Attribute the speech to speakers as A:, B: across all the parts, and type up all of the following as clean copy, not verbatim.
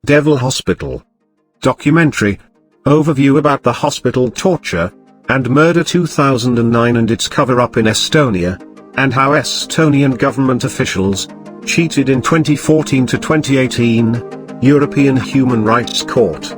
A: Devil Hospital. Documentary. Overview about the hospital torture and murder 2009 and its cover-up in Estonia, and how Estonian government officials cheated in 2014 to 2018, European Human Rights Court.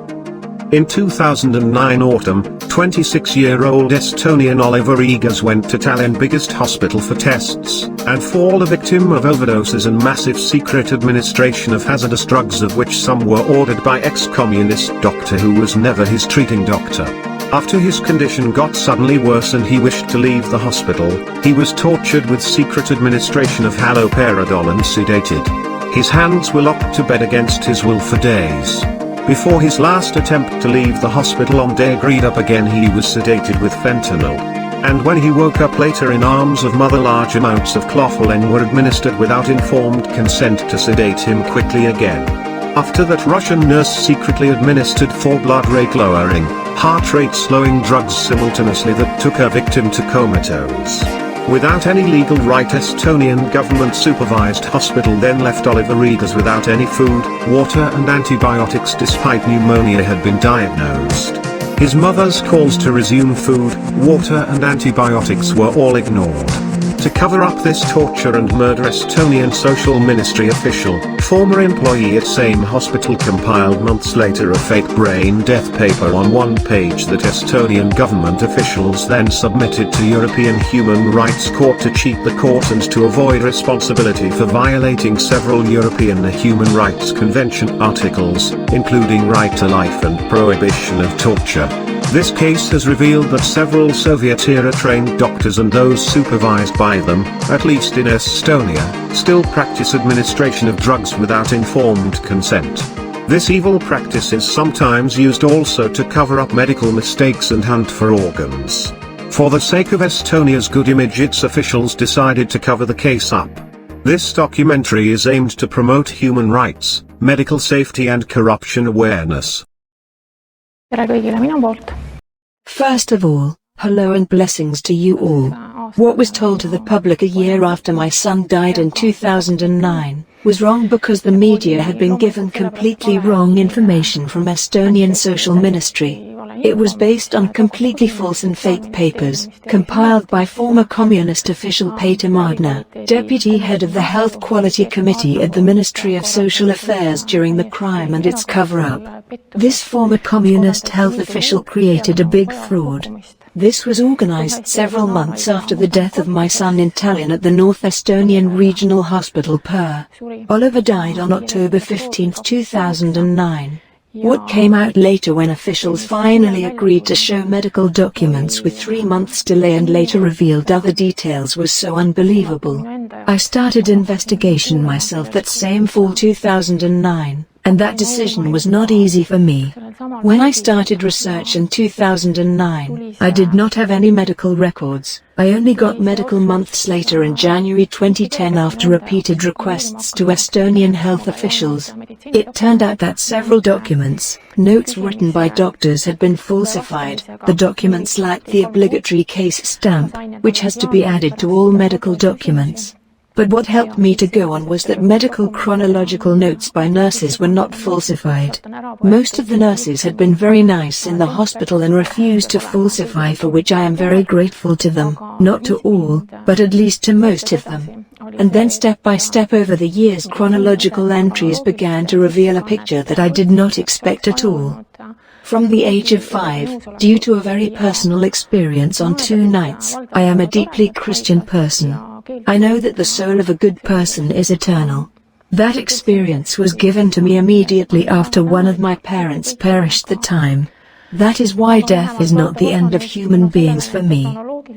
A: In 2009 autumn, 26-year-old Estonian Oliver Rõigas went to Tallinn's biggest hospital for tests, and fall a victim of overdoses and massive secret administration of hazardous drugs, of which some were ordered by ex-communist doctor who was never his treating doctor. After his condition got suddenly worse and he wished to leave the hospital, he was tortured with secret administration of haloperidol and sedated. His hands were locked to bed against his will for days. Before his last attempt to leave the hospital on day agreed up again, he was sedated with fentanyl. And when he woke up later in arms of mother, large amounts of clofulin were administered without informed consent to sedate him quickly again. After that, Russian nurse secretly administered 4 blood rate lowering, heart rate slowing drugs simultaneously that took her victim to comatose. Without any legal right, Estonian government supervised hospital then left Oliver Rõigas without any food, water and antibiotics despite pneumonia had been diagnosed. His mother's calls to resume food, water and antibiotics were all ignored. To cover up this torture and murder, Estonian social ministry official, former employee at same hospital, compiled months later a fake brain death paper on one page that Estonian government officials then submitted to European Human Rights Court to cheat the court and to avoid responsibility for violating several European Human Rights Convention articles, including right to life and prohibition of torture. This case has revealed that several Soviet-era trained doctors and those supervised by them, at least in Estonia, still practice administration of drugs without informed consent. This evil practice is sometimes used also to cover up medical mistakes and hunt for organs. For the sake of Estonia's good image, its officials decided to cover the case up. This documentary is aimed to promote human rights, medical safety and corruption awareness.
B: First of all, hello and blessings to you all. What was told to the public a year after my son died in 2009 was wrong because the media had been given completely wrong information from Estonian social ministry. It was based on completely false and fake papers, compiled by former communist official Peeter Magna, deputy head of the Health Quality Committee at the Ministry of Social Affairs during the crime and its cover-up. This former communist health official created a big fraud. This was organized several months after the death of my son in Tallinn at the North Estonian Regional Hospital Per. Oliver died on October 15, 2009. What came out later, when officials finally agreed to show medical documents with 3 months delay and later revealed other details, was so unbelievable. I started investigation myself that same fall 2009, and that decision was not easy for me. When I started research in 2009, I did not have any medical records. I only got medical months later in January 2010 after repeated requests to Estonian health officials. It turned out that several documents, notes written by doctors, had been falsified. The documents lacked the obligatory case stamp, which has to be added to all medical documents. But what helped me to go on was that medical chronological notes by nurses were not falsified. Most of the nurses had been very nice in the hospital and refused to falsify, for which I am very grateful to them. Not to all, but at least to most of them. And then step by step over the years, chronological entries began to reveal a picture that I did not expect at all. From the age of 5, due to a very personal experience on 2 nights, I am a deeply Christian person. I know that the soul of a good person is eternal. That experience was given to me immediately after one of my parents perished at the time. That is why death is not the end of human beings for me.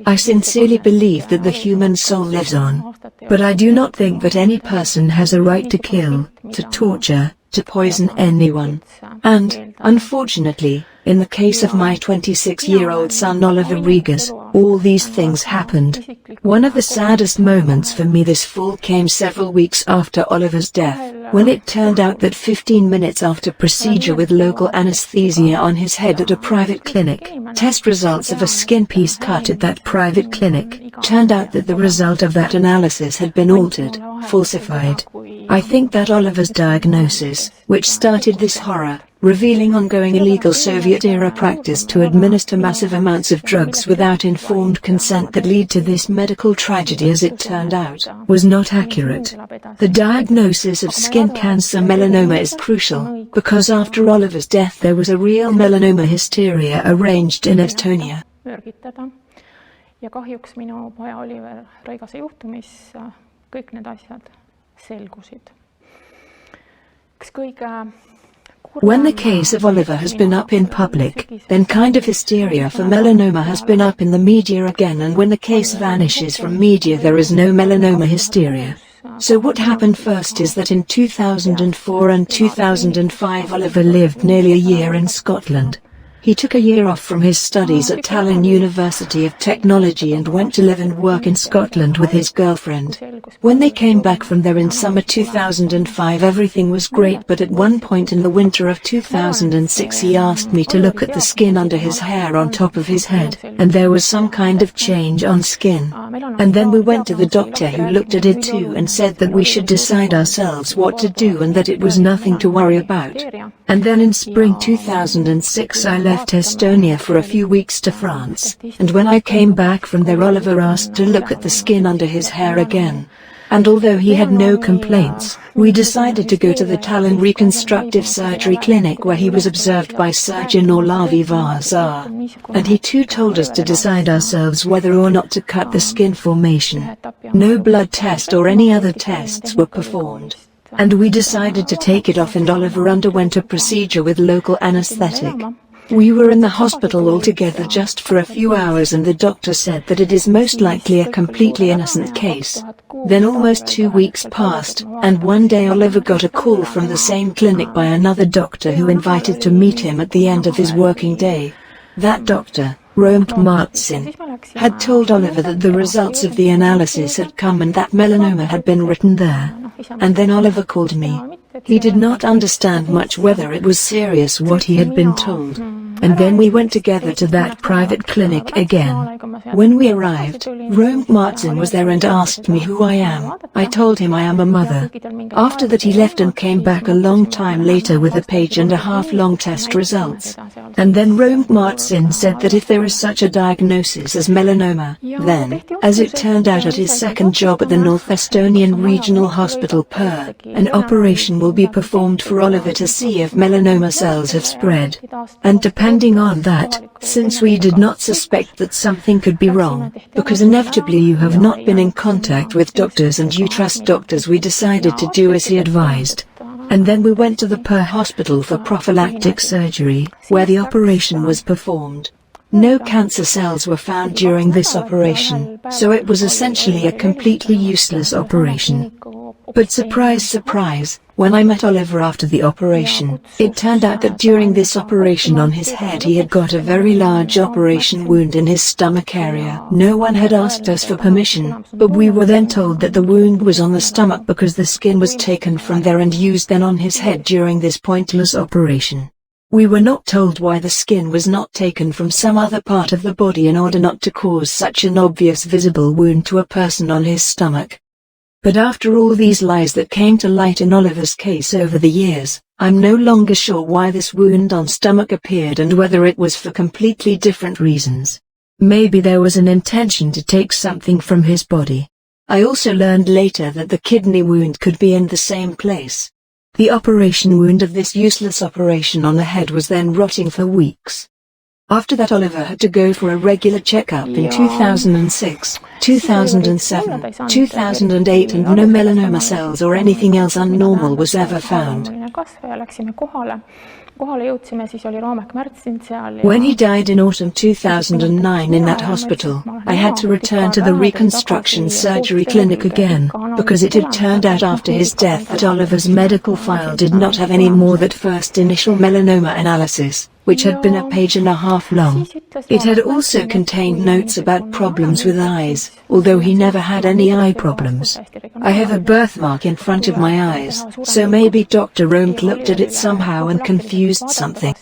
B: I sincerely believe that the human soul lives on. But I do not think that any person has a right to kill, to torture, to poison anyone. And, unfortunately, in the case of my 26-year-old son Oliver Rõigas, all these things happened. One of the saddest moments for me this fall came several weeks after Oliver's death, when it turned out that 15 minutes after procedure with local anesthesia on his head at a private clinic, test results of a skin piece cut at that private clinic turned out that the result of that analysis had been altered, falsified. I think that Oliver's diagnosis, which started this horror, revealing ongoing illegal Soviet-era practice to administer massive amounts of drugs without informed consent that lead to this medical tragedy as it turned out, was not accurate. The diagnosis of skin cancer melanoma is crucial, because after Oliver's death there was a real melanoma hysteria arranged in Estonia.
C: Ja kahjuks minu poja Oliver Rõigase juhtumis kõik need asjad selgusid.
B: When the case of Oliver has been up in public, then kind of hysteria for melanoma has been up in the media again, and when the case vanishes from media there is no melanoma hysteria. So what happened first is that in 2004 and 2005 Oliver lived nearly a year in Scotland. He took a year off from his studies at Tallinn University of Technology and went to live and work in Scotland with his girlfriend. When they came back from there in summer 2005 everything was great, but at one point in the winter of 2006 he asked me to look at the skin under his hair on top of his head, and there was some kind of change on skin. And then we went to the doctor who looked at it too and said that we should decide ourselves what to do and that it was nothing to worry about. And then in spring 2006 I left Estonia for a few weeks to France, and when I came back from there Oliver asked to look at the skin under his hair again. And although he had no complaints, we decided to go to the Tallinn Reconstructive Surgery Clinic where he was observed by surgeon Olavi Vaasa. And he too told us to decide ourselves whether or not to cut the skin formation. No blood test or any other tests were performed. And we decided to take it off, and Oliver underwent a procedure with local anesthetic. We were in the hospital all together just for a few hours, and the doctor said that it is most likely a completely innocent case. Then almost 2 weeks passed, and one day Oliver got a call from the same clinic by another doctor who invited to meet him at the end of his working day. That doctor, Rõigas, had told Oliver that the results of the analysis had come and that melanoma had been written there. And then Oliver called me. He did not understand much whether it was serious what he had been told. And then we went together to that private clinic again. When we arrived, Reigas was there and asked me who I am. I told him I am a mother. After that he left and came back a long time later with a page-and-a-half long test results. And then Reigas said that if there is such a diagnosis as melanoma, then, as it turned out at his second job at the North Estonian Regional Hospital Per, an operation will be performed for Oliver to see if melanoma cells have spread. And depending on that, since we did not suspect that something could be wrong, because inevitably you have not been in contact with doctors and you trust doctors, we decided to do as he advised. And then we went to the Per hospital for prophylactic surgery, where the operation was performed. No cancer cells were found during this operation, so it was essentially a completely useless operation. But surprise, surprise, when I met Oliver after the operation, it turned out that during this operation on his head he had got a very large operation wound in his stomach area. No one had asked us for permission, but we were then told that the wound was on the stomach because the skin was taken from there and used then on his head during this pointless operation. We were not told why the skin was not taken from some other part of the body in order not to cause such an obvious visible wound to a person on his stomach. But after all these lies that came to light in Oliver's case over the years, I'm no longer sure why this wound on stomach appeared and whether it was for completely different reasons. Maybe there was an intention to take something from his body. I also learned later that the kidney wound could be in the same place. The operation wound of this useless operation on the head was then rotting for weeks. After that Oliver had to go for a regular checkup in 2006, 2007, 2008 and no melanoma cells or anything else unnormal was ever found. When he died in autumn 2009 in that hospital, I had to return to the reconstruction surgery clinic again, because it had turned out after his death that Oliver's medical file did not have any more that first initial melanoma analysis, which had been a page-and-a-half long. It had also contained notes about problems with eyes, although he never had any eye problems. I have a birthmark in front of my eyes, so maybe Dr. Rõigas looked at it somehow and confused something.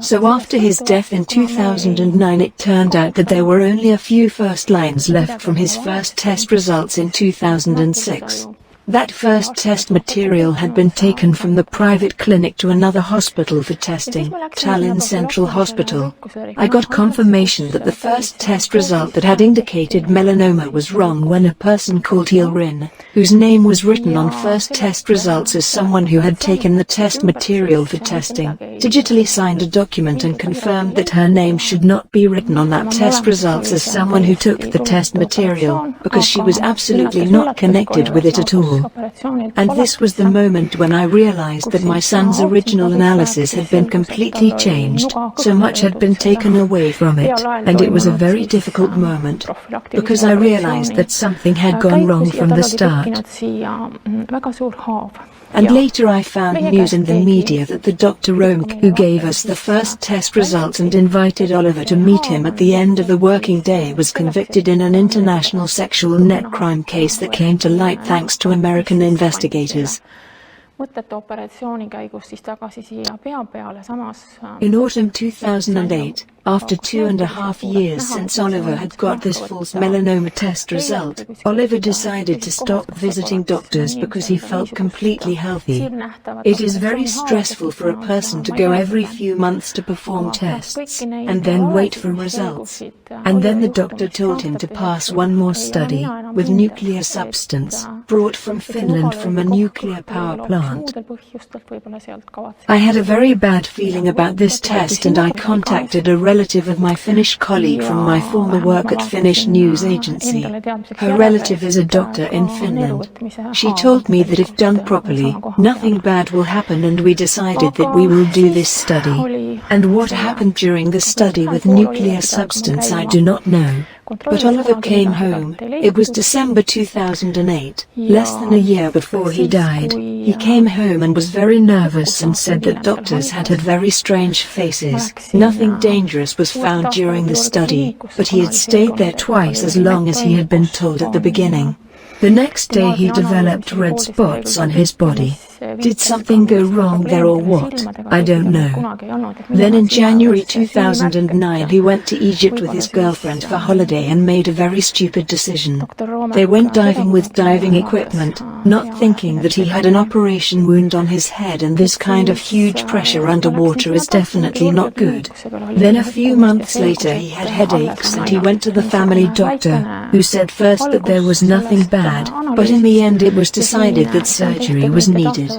B: So after his death in 2009, it turned out that there were only a few first lines left from his first test results in 2006. That first test material had been taken from the private clinic to another hospital for testing, Tallinn Central Hospital. I got confirmation that the first test result that had indicated melanoma was wrong when a person called Helrin, whose name was written on first test results as someone who had taken the test material for testing, digitally signed a document and confirmed that her name should not be written on that test results as someone who took the test material, because she was absolutely not connected with it at all. And this was the moment when I realized that my son's original analysis had been completely changed, so much had been taken away from it, and it was a very difficult moment, because I realized that something had gone wrong from the start. And later I found news in the media that the Dr. Rõigas who gave us the first test results and invited Oliver to meet him at the end of the working day was convicted in an international sexual net crime case that came to light thanks to American investigators. In autumn 2008, after 2.5 years since Oliver had got this false melanoma test result, Oliver decided to stop visiting doctors because he felt completely healthy. It is very stressful for a person to go every few months to perform tests, and then wait for results. And then the doctor told him to pass one more study, with nuclear substance, brought from Finland from a nuclear power plant. I had a very bad feeling about this test and I contacted a relative of my Finnish colleague from my former work at Finnish news agency. Her relative is a doctor in Finland. She told me that if done properly, nothing bad will happen, and we decided that we will do this study. And what happened during the study with nuclear substance I do not know. But Oliver came home. It was December 2008, less than a year before he died. He came home and was very nervous and said that doctors had very strange faces. Nothing dangerous was found during the study, but he had stayed there twice as long as he had been told at the beginning. The next day he developed red spots on his body. Did something go wrong there or what? I don't know. Then in January 2009 he went to Egypt with his girlfriend for holiday and made a very stupid decision. They went diving with diving equipment, not thinking that he had an operation wound on his head, and this kind of huge pressure underwater is definitely not good. Then a few months later he had headaches and he went to the family doctor, who said first that there was nothing bad, but in the end it was decided that surgery was needed.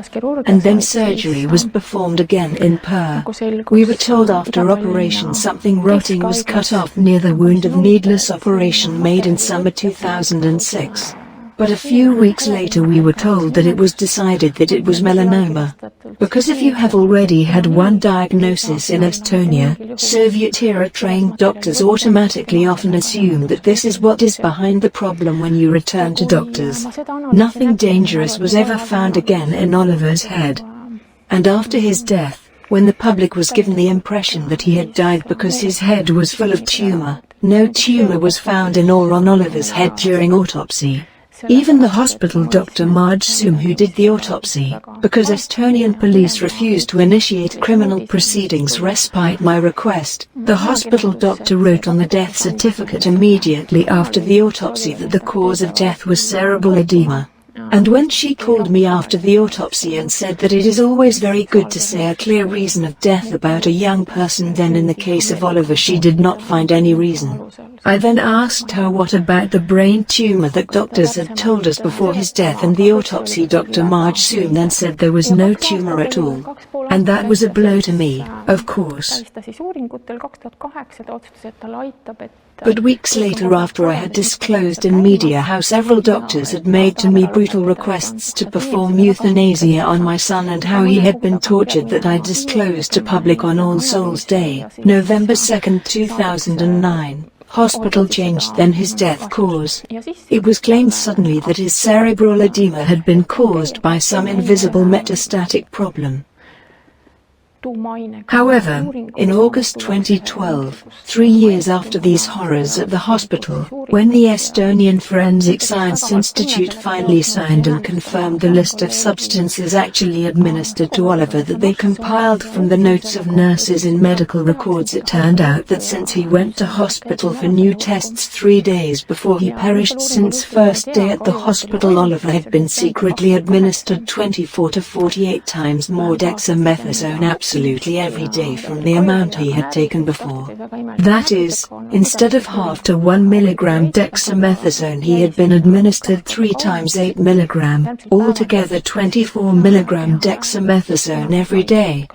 B: And then surgery was performed again in Per. We were told after operation something rotting was cut off near the wound of needless operation made in summer 2006. But a few weeks later we were told that it was decided that it was melanoma. Because if you have already had one diagnosis in Estonia, Soviet-era trained doctors automatically often assume that this is what is behind the problem when you return to doctors. Nothing dangerous was ever found again in Oliver's head. And after his death, when the public was given the impression that he had died because his head was full of tumor, no tumor was found in or on Oliver's head during autopsy. Even the hospital Dr. Marge Sum, who did the autopsy, because Estonian police refused to initiate criminal proceedings despite my request, the hospital doctor wrote on the death certificate immediately after the autopsy that the cause of death was cerebral edema. And when she called me after the autopsy and said that it is always very good to say a clear reason of death about a young person, then in the case of Oliver she did not find any reason. I then asked her what about the brain tumor that doctors had told us before his death, and the autopsy Dr. Marge Sum then said there was no tumor at all. And that was a blow to me, of course. But weeks later, after I had disclosed in media how several doctors had made to me brutal requests to perform euthanasia on my son and how he had been tortured, that I disclosed to public on All Souls Day, November 2, 2009. Hospital changed then his death cause. It was claimed suddenly that his cerebral edema had been caused by some invisible metastatic problem. However, in August 2012, 3 years after these horrors at the hospital, when the Estonian Forensic Science Institute finally signed and confirmed the list of substances actually administered to Oliver that they compiled from the notes of nurses in medical records, it turned out that since he went to hospital for new tests 3 days before he perished, since first day at the hospital, Oliver had been secretly administered 24 to 48 times more dexamethasone absolutely every day from the amount he had taken before. That is, instead of half to 1 milligram dexamethasone, he had been administered 3 times 8 milligram, altogether 24 milligram dexamethasone every day.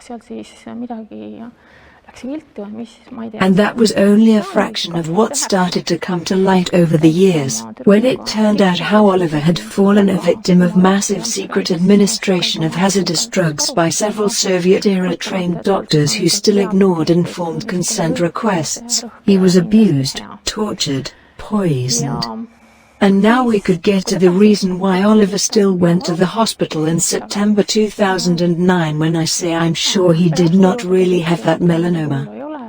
B: And that was only a fraction of what started to come to light over the years, when it turned out how Oliver had fallen a victim of massive secret administration of hazardous drugs by several Soviet-era trained doctors who still ignored informed consent requests. He was abused, tortured, poisoned. And now we could get to the reason why Oliver still went to the hospital in September 2009, when I say I'm sure he did not really have that melanoma.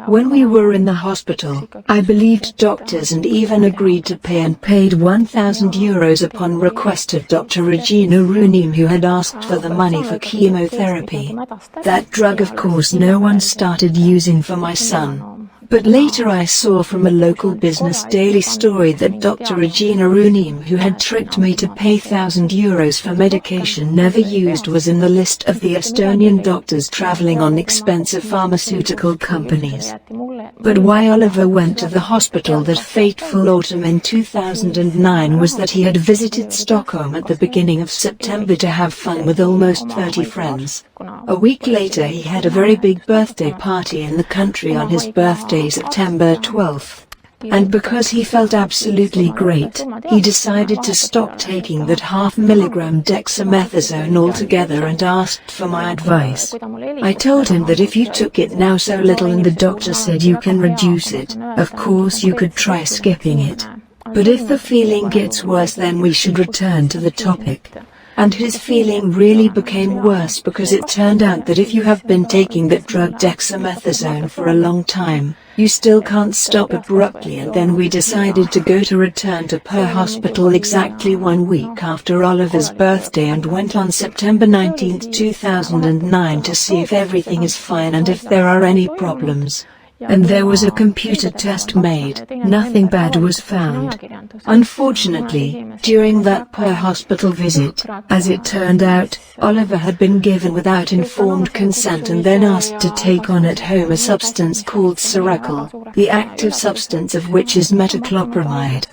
B: When we were in the hospital, I believed doctors and even agreed to pay and paid €1,000 upon request of Dr. Regina Runim, who had asked for the money for chemotherapy. That drug, of course, no one started using for my son. But later I saw from a local business daily story that Dr. Regina Runim, who had tricked me to pay €1,000 for medication never used, was in the list of the Estonian doctors traveling on expensive pharmaceutical companies. But why Oliver went to the hospital that fateful autumn in 2009 was that he had visited Stockholm at the beginning of September to have fun with almost 30 friends. A week later he had a very big birthday party in the country on his birthday, September 12th. And because he felt absolutely great, he decided to stop taking that half milligram dexamethasone altogether and asked for my advice. I told him that if you took it now so little and the doctor said you can reduce it, of course you could try skipping it. But if the feeling gets worse, then we should return to the topic. And his feeling really became worse because it turned out that if you have been taking that drug dexamethasone for a long time, you still can't stop abruptly. And then we decided to go to return to Per Hospital exactly 1 week after Oliver's birthday and went on September 19, 2009 to see if everything is fine and if there are any problems. And there was a computer test made. Nothing bad was found. Unfortunately, during that Per Hospital visit, as it turned out, Oliver had been given without informed consent and then asked to take on at home a substance called Cerucal, the active substance of which is metoclopramide.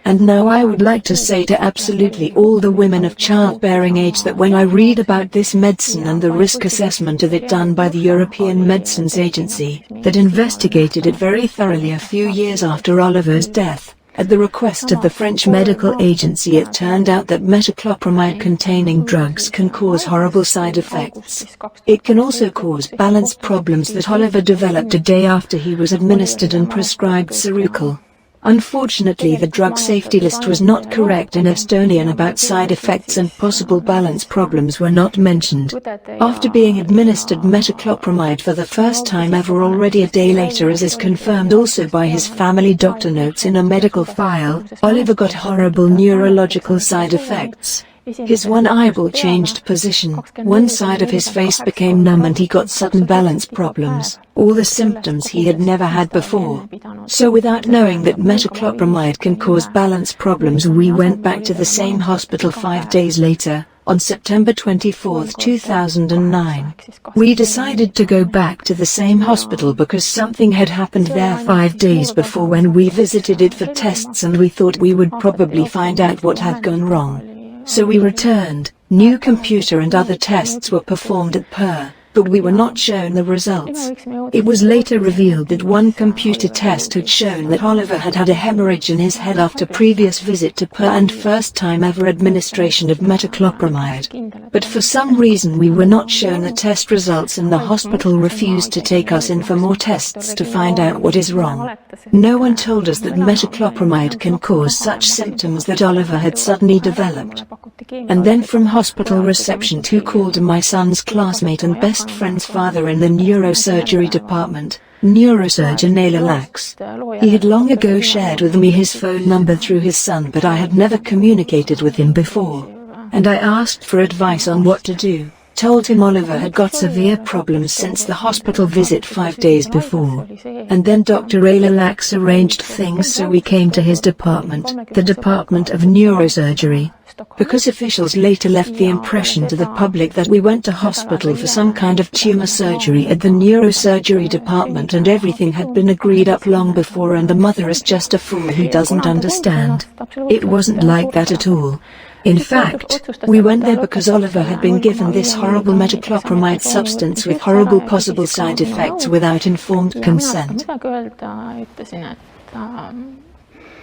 B: And now I would like to say to absolutely all the women of childbearing age that when I read about this medicine and the risk assessment of it done by the European Medicines Agency, that investigated it very thoroughly a few years after Oliver's death, at the request of the French medical agency, it turned out that metoclopramide containing drugs can cause horrible side effects. It can also cause balance problems that Oliver developed a day after he was administered and prescribed Cerucal. Unfortunately, the drug safety list was not correct in Estonian about side effects, and possible balance problems were not mentioned. After being administered metoclopramide for the first time ever already a day later, as is confirmed also by his family doctor notes in a medical file, Oliver got horrible neurological side effects. His one eyeball changed position, one side of his face became numb, and he got sudden balance problems, all the symptoms he had never had before. So without knowing that metoclopramide can cause balance problems, we went back to the same hospital 5 days later, on September 24, 2009. We decided to go back to the same hospital because something had happened there 5 days before when we visited it for tests, and we thought we would probably find out what had gone wrong. So we returned. New computer and other tests were performed at Per, but we were not shown the results. It was later revealed that one computer test had shown that Oliver had had a hemorrhage in his head after previous visit to PER and first time ever administration of metoclopramide. But for some reason we were not shown the test results and the hospital refused to take us in for more tests to find out what is wrong. No one told us that metoclopramide can cause such symptoms that Oliver had suddenly developed. And then from hospital reception 2 called my son's classmate and best friend's father in the neurosurgery department, neurosurgeon Anneli. He had long ago shared with me his phone number through his son, but I had never communicated with him before. And I asked for advice on what to do. Told him Oliver had got severe problems since the hospital visit 5 days before. And then Dr. Reigas arranged things so we came to his department, the Department of Neurosurgery. Because officials later left the impression to the public that we went to hospital for some kind of tumor surgery at the neurosurgery department and everything had been agreed up long before and the mother is just a fool who doesn't understand. It wasn't like that at all. In fact, we went there because Oliver had been given this horrible metoclopramide substance with horrible possible side effects without informed consent.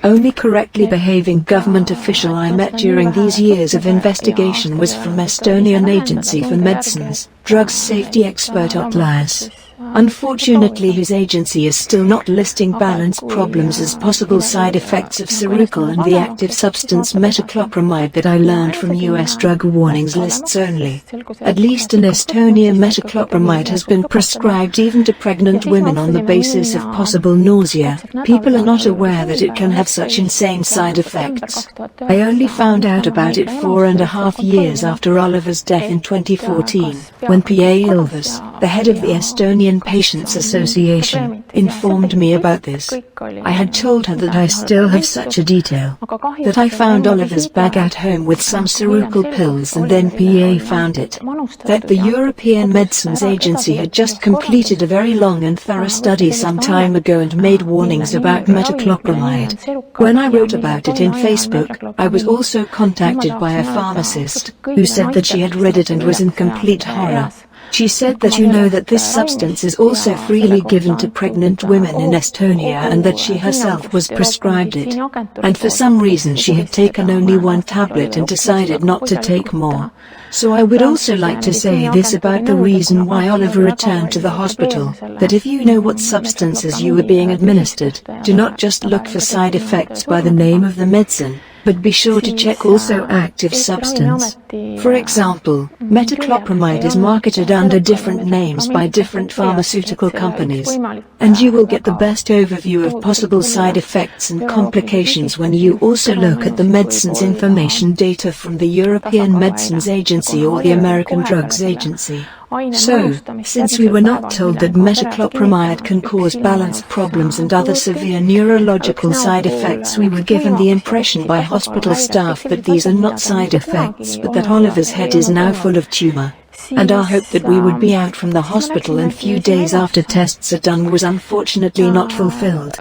B: Only correctly behaving government official I met during these years of investigation was from Estonian Agency for Medicines, Drugs Safety Expert Reigas. Unfortunately his agency is still not listing balance problems as possible side effects of Cerucal and the active substance metoclopramide that I learned from US drug warnings lists only. At least in Estonia metoclopramide has been prescribed even to pregnant women on the basis of possible nausea. People are not aware that it can have such insane side effects. I only found out about it 4.5 years after Oliver's death in 2014, when PA Ilves, the head of the Estonian Patients Association, informed me about this. I had told her that I still have such a detail. That I found Oliver's bag at home with some Cerucal pills and then PA found it. That the European Medicines Agency had just completed a very long and thorough study some time ago and made warnings about metoclopramide. When I wrote about it in Facebook, I was also contacted by a pharmacist, who said that she had read it and was in complete horror. She said that you know that this substance is also freely given to pregnant women in Estonia and that she herself was prescribed it. And for some reason she had taken only 1 tablet and decided not to take more. So I would also like to say this about the reason why Oliver returned to the hospital, that if you know what substances you are being administered, do not just look for side effects by the name of the medicine, but be sure to check also active substance. For example, metoclopramide is marketed under different names by different pharmaceutical companies, and you will get the best overview of possible side effects and complications when you also look at the medicines information data from the European Medicines Agency or the American Drugs Agency. So, since we were not told that metoclopramide can cause balance problems and other severe neurological side effects, we were given the impression by hospital staff that these are not side effects but that Oliver's head is now full of tumor. And our hope that we would be out from the hospital in few days after tests are done was unfortunately not fulfilled.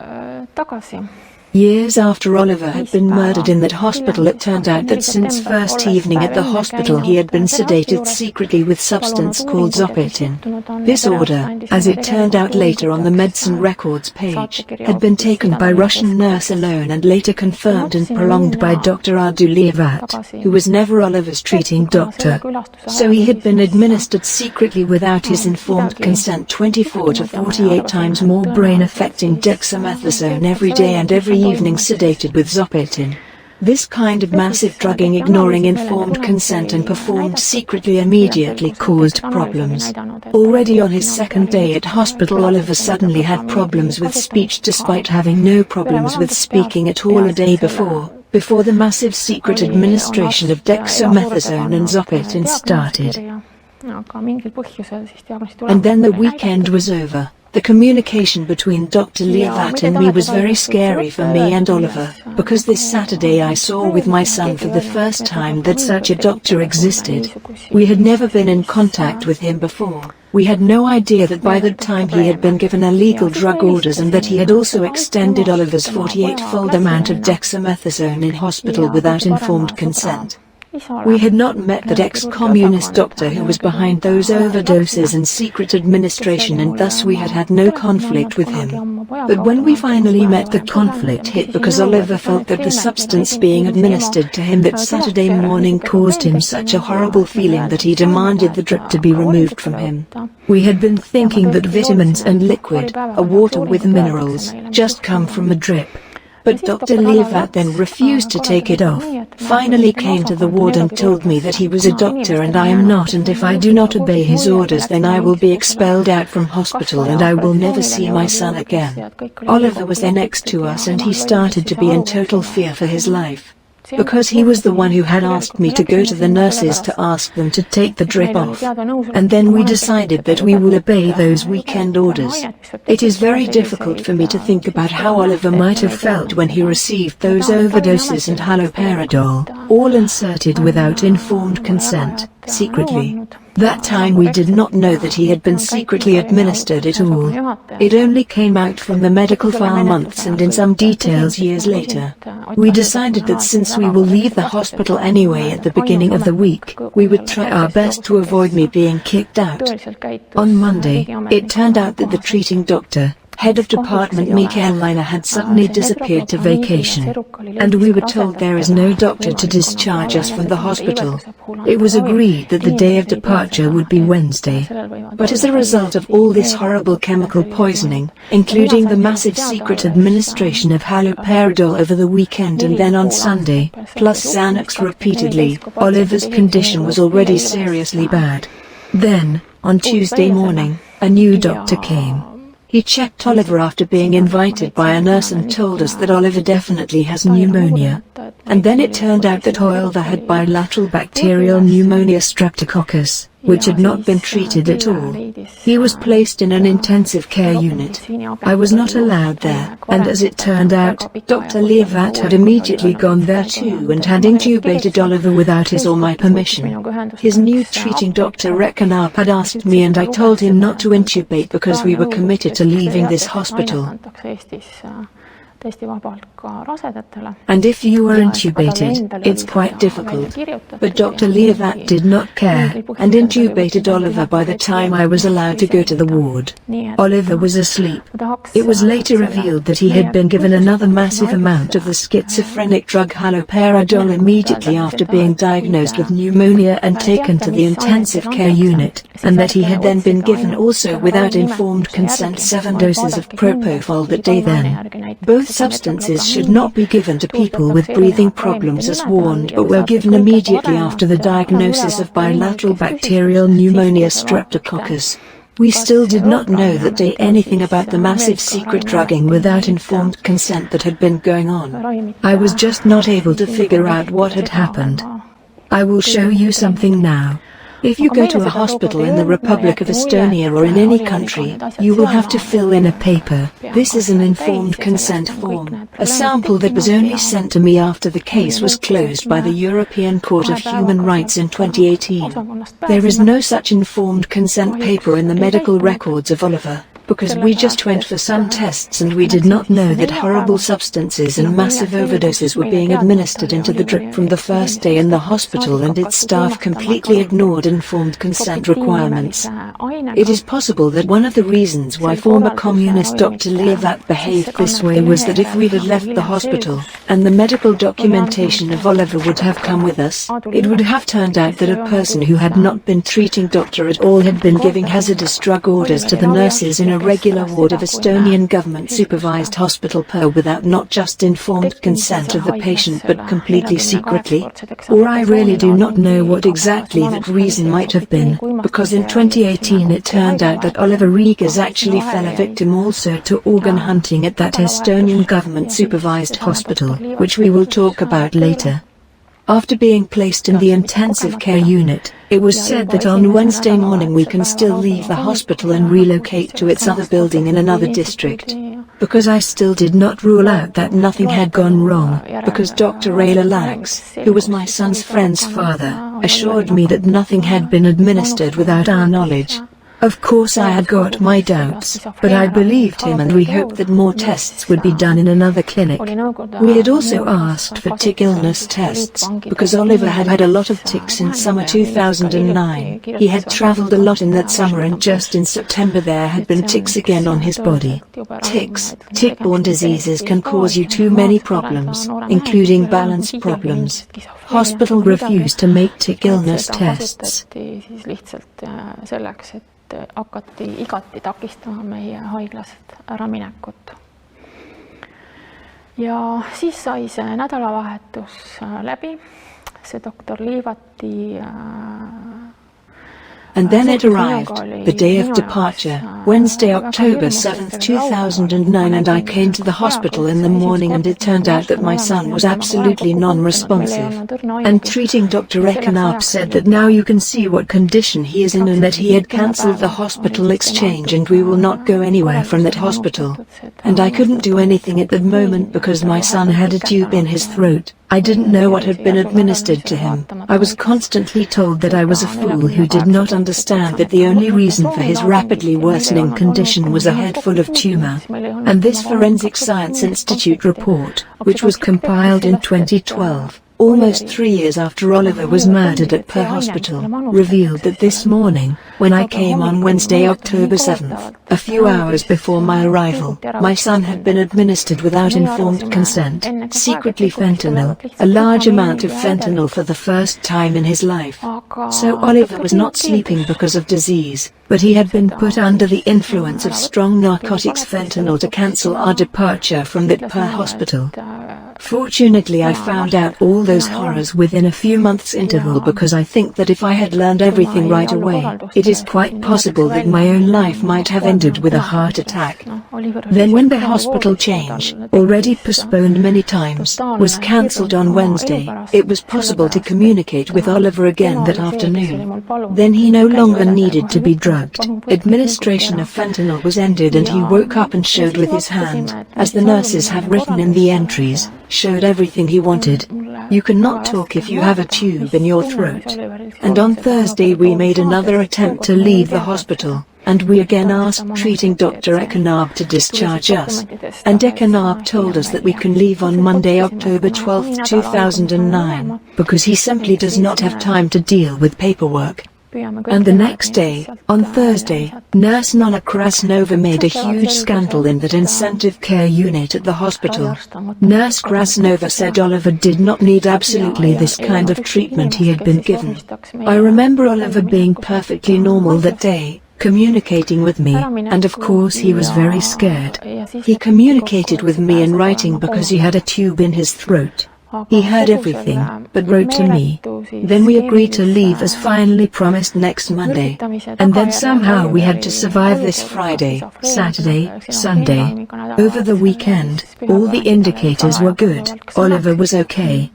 B: Years after Oliver had been murdered in that hospital, it turned out that since first evening at the hospital he had been sedated secretly with substance called zopetin. This order, as it turned out later on the medicine records page, had been taken by Russian nurse alone and later confirmed and prolonged by Dr. Reigas, who was never Oliver's treating doctor. So he had been administered secretly without his informed consent 24 to 48 times more brain-affecting dexamethasone every day and every evening sedated with zopetin. This kind of massive drugging ignoring informed consent and performed secretly immediately caused problems. Already on his second day at hospital, Oliver suddenly had problems with speech despite having no problems with speaking at all a day before the massive secret administration of dexamethasone and zopetin started. And then the weekend was over. The communication between Dr. Reigas and me was very scary for me and Oliver, because this Saturday I saw with my son for the first time that such a doctor existed. We had never been in contact with him before. We had no idea that by the time he had been given illegal drug orders and that he had also extended Oliver's 48-fold amount of dexamethasone in hospital without informed consent. We had not met that ex-communist doctor who was behind those overdoses and secret administration, and thus we had had no conflict with him. But when we finally met, the conflict hit because Oliver felt that the substance being administered to him that Saturday morning caused him such a horrible feeling that he demanded the drip to be removed from him. We had been thinking that vitamins and liquid, a water with minerals, just come from a drip. But Dr. Levat then refused to take it off, finally came to the ward and told me that he was a doctor and I am not, and if I do not obey his orders then I will be expelled out from hospital and I will never see my son again. Oliver was then next to us and he started to be in total fear for his life. Because he was the one who had asked me to go to the nurses to ask them to take the drip off. And then we decided that we will obey those weekend orders. It is very difficult for me to think about how Oliver might have felt when he received those overdoses and haloperidol, all inserted without informed consent, secretly. That time we did not know that he had been secretly administered it all. It only came out from the medical file months and in some details years later. We decided that since we will leave the hospital anyway at the beginning of the week, we would try our best to avoid me being kicked out. On Monday, it turned out that the treating doctor, head of department Mikaelina, had suddenly disappeared to vacation, and we were told there is no doctor to discharge us from the hospital. It was agreed that the day of departure would be Wednesday. But as a result of all this horrible chemical poisoning, including the massive secret administration of haloperidol over the weekend and then on Sunday, plus Xanax repeatedly, Oliver's condition was already seriously bad. Then, on Tuesday morning, a new doctor came. He checked Oliver after being invited by a nurse and told us that Oliver definitely has pneumonia. And then it turned out that Oliver had bilateral bacterial pneumonia streptococcus, which had not been treated at all. He was placed in an intensive care unit. I was not allowed there, and as it turned out, Dr. Levat had immediately gone there too and had intubated Oliver without his or my permission. His new treating doctor Reigas had asked me and I told him not to intubate because we were committed to leaving this hospital. And if you are intubated, it's quite difficult. But Dr. Levat did not care, and intubated Oliver by the time I was allowed to go to the ward. Oliver was asleep. It was later revealed that he had been given another massive amount of the schizophrenic drug haloperidol immediately after being diagnosed with pneumonia and taken to the intensive care unit, and that he had then been given also without informed consent 7 doses of propofol that day then. Both substances should not be given to people with breathing problems as warned, but were given immediately after the diagnosis of bilateral bacterial pneumonia streptococcus. We still did not know that day anything about the massive secret drugging without informed consent that had been going on. I was just not able to figure out what had happened. I will show you something now. If you go to a hospital in the Republic of Estonia or in any country, you will have to fill in a paper. This is an informed consent form, a sample that was only sent to me after the case was closed by the European Court of Human Rights in 2018. There is no such informed consent paper in the medical records of Oliver, because we just went for some tests and we did not know that horrible substances and massive overdoses were being administered into the drip from the first day in the hospital, and its staff completely ignored informed consent requirements. It is possible that one of the reasons why former communist Dr. Levat behaved this way was that if we had left the hospital, and the medical documentation of Oliver would have come with us, it would have turned out that a person who had not been treating doctor at all had been giving hazardous drug orders to the nurses in a regular ward of Estonian government-supervised hospital without not just informed consent of the patient but completely secretly. Or I really do not know what exactly that reason might have been, because in 2018 it turned out that Oliver Rõigas actually fell a victim also to organ hunting at that Estonian government-supervised hospital, which we will talk about later. After being placed in the intensive care unit, it was said that on Wednesday morning we can still leave the hospital and relocate to its other building in another district. Because I still did not rule out that nothing had gone wrong, because Dr. Reigas, who was my son's friend's father, assured me that nothing had been administered without our knowledge. Of course I had got my doubts, but I believed him and we hoped that more tests would be done in another clinic. We had also asked for tick illness tests, because Oliver had had a lot of ticks in summer 2009. He had travelled a lot in that summer and just in September there had been ticks again on his body. Ticks, tick-borne diseases can cause you too many problems, including balance problems. Hospital refused to make tick illness tests.
C: Hakati igati takistama meie haiglast ära minekut. Ja siis sai see nädalavahetus läbi, see doktor Liivati
B: And then it arrived, the day of departure, Wednesday, October 7th, 2009, and I came to the hospital in the morning and it turned out that my son was absolutely non-responsive. And treating Dr. Reigas said that now you can see what condition he is in and that he had cancelled the hospital exchange and we will not go anywhere from that hospital. And I couldn't do anything at the moment because my son had a tube in his throat. I didn't know what had been administered to him. I was constantly told that I was a fool who did not understand that the only reason for his rapidly worsening condition was a head full of tumor. And this Forensic Science Institute report, which was compiled in 2012, almost 3 years after Oliver was murdered at Per Hospital, revealed that this morning, when I came on Wednesday, October 7th, a few hours before my arrival, my son had been administered without informed consent, secretly fentanyl, a large amount of fentanyl for the first time in his life. So Oliver was not sleeping because of disease, but he had been put under the influence of strong narcotics fentanyl to cancel our departure from that Per Hospital. Fortunately, I found out all those horrors within a few months interval because I think that if I had learned everything right away, it is quite possible that my own life might have ended with a heart attack. Then when the hospital change, already postponed many times, was cancelled on Wednesday, it was possible to communicate with Oliver again that afternoon. Then he no longer needed to be drugged. Administration of fentanyl was ended and he woke up and showed with his hand, as the nurses have written in the entries, showed everything he wanted. You cannot talk if you have a tube in your throat. And on Thursday we made another attempt to leave the hospital, and we again asked treating Dr. Reigas to discharge us. And Reigas told us that we can leave on Monday, October 12, 2009, because he simply does not have time to deal with paperwork. And the next day, on Thursday, Nurse Nonna Krasnova made a huge scandal in that intensive care unit at the hospital. Nurse Krasnova said Oliver did not need absolutely this kind of treatment he had been given. I remember Oliver being perfectly normal that day, communicating with me, and of course he was very scared. He communicated with me in writing because he had a tube in his throat. He heard everything, but wrote to me. Then we agreed to leave as finally promised next Monday. And then somehow we had to survive this Friday, Saturday, Sunday. Over the weekend, all the indicators were good. Oliver was okay.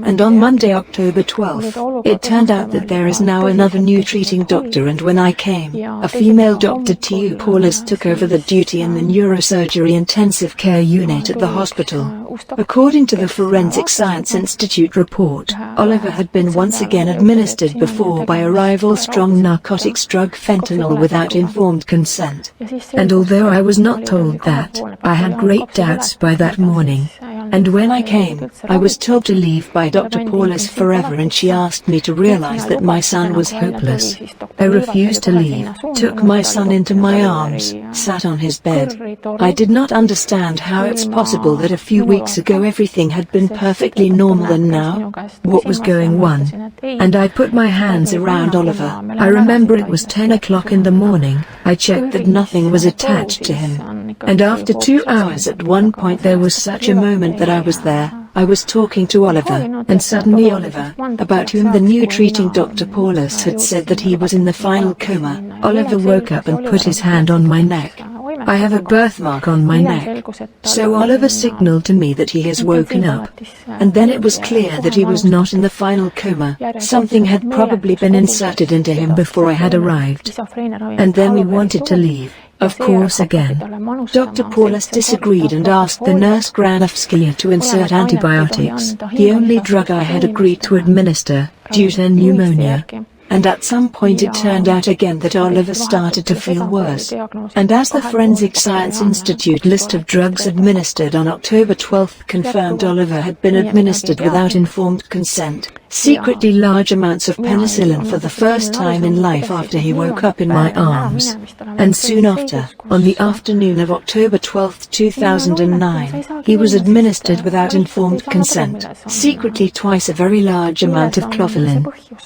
B: And on Monday, October 12th, it turned out that there is now another new treating doctor, and when I came, a female Dr. T.U. Paulus took over the duty in the neurosurgery intensive care unit at the hospital. According to the Forensic Science Institute report, Oliver had been once again administered before by a rival strong narcotics drug fentanyl without informed consent. And although I was not told that, I had great doubts by that morning. And when I came, I was told to leave by Dr. Paulus forever, and she asked me to realize that my son was hopeless. I refused to leave, took my son into my arms, sat on his bed. I did not understand how it's possible that a few weeks ago everything had been perfectly normal and now, what was going on? And I put my hands around Oliver. I remember it was 10 o'clock in the morning. I checked that nothing was attached to him. And after 2 hours at one point there was such a moment that I was there. I was talking to Oliver, and suddenly Oliver, about whom the new treating Dr. Paulus had said that he was in the final coma, Oliver woke up and put his hand on my neck. I have a birthmark on my neck. So Oliver signaled to me that he has woken up. And then it was clear that he was not in the final coma. Something had probably been inserted into him before I had arrived. And then we wanted to leave. Of course again. Dr. Paulus disagreed and asked the nurse Granovskaya to insert antibiotics, the only drug I had agreed to administer, due to pneumonia. And at some point it turned out again that Oliver started to feel worse. And as the Forensic Science Institute list of drugs administered on October 12 confirmed, Oliver had been administered without informed consent, secretly large amounts of penicillin for the first time in life after he woke up in my arms. And soon after, on the afternoon of October 12, 2009, he was administered without informed consent, secretly twice a very large amount of clofulin.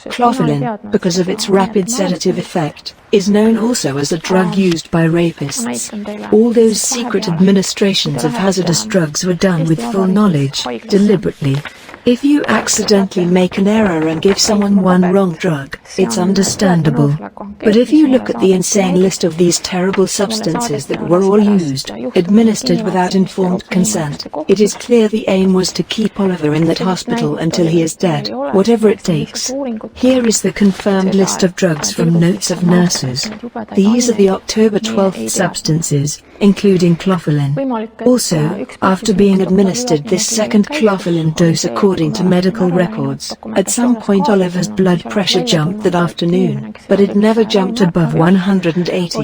B: Clofulin, because of its rapid sedative effect, is known also as a drug used by rapists. All those secret administrations of hazardous drugs were done with full knowledge, deliberately. If you accidentally make an error and give someone one wrong drug, it's understandable. But if you look at the insane list of these terrible substances that were all used, administered without informed consent, it is clear the aim was to keep Oliver in that hospital until he is dead, whatever it takes. Here is the confirmed list of drugs from notes of nurses. These are the October 12th substances, including clofulin. Also, after being administered this second clofulin dose according to medical records, at some point Oliver's blood pressure jumped that afternoon, but it never jumped above 180.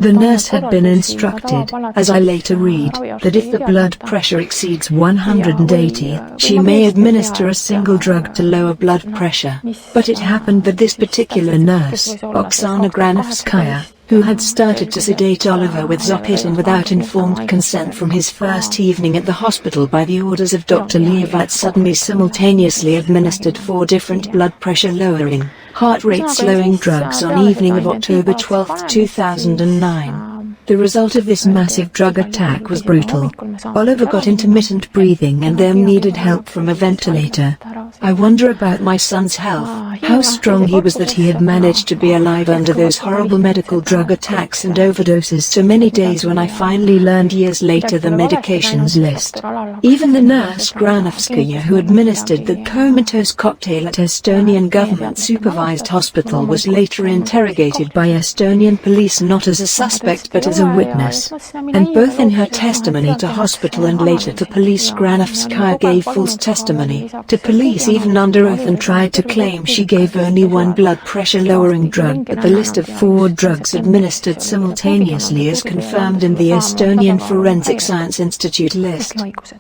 B: The nurse had been instructed, as I later read, that if the blood pressure exceeds 180, she may administer a single drug to lower blood pressure. But it happened that this particular nurse, Oksana Granovskaya, who had started to sedate Oliver with Zopicon without informed consent from his first evening at the hospital by the orders of Dr. Leavat, suddenly simultaneously administered 4 different blood pressure lowering, heart rate slowing drugs on evening of October 12, 2009. The result of this massive drug attack was brutal. Oliver got intermittent breathing and then needed help from a ventilator. I wonder about my son's health, how strong he was that he had managed to be alive under those horrible medical drug attacks and overdoses so many days when I finally learned years later the medications list. Even the nurse Granovskaya who administered the comatose cocktail at Estonian government-supervised hospital was later interrogated by Estonian police not as a suspect but as a witness. And both in her testimony to hospital and later to police, Granovskaya gave false testimony to police even under oath and tried to claim she gave only one blood pressure lowering drug, but the list of 4 drugs administered simultaneously is confirmed in the Estonian Forensic Science Institute list.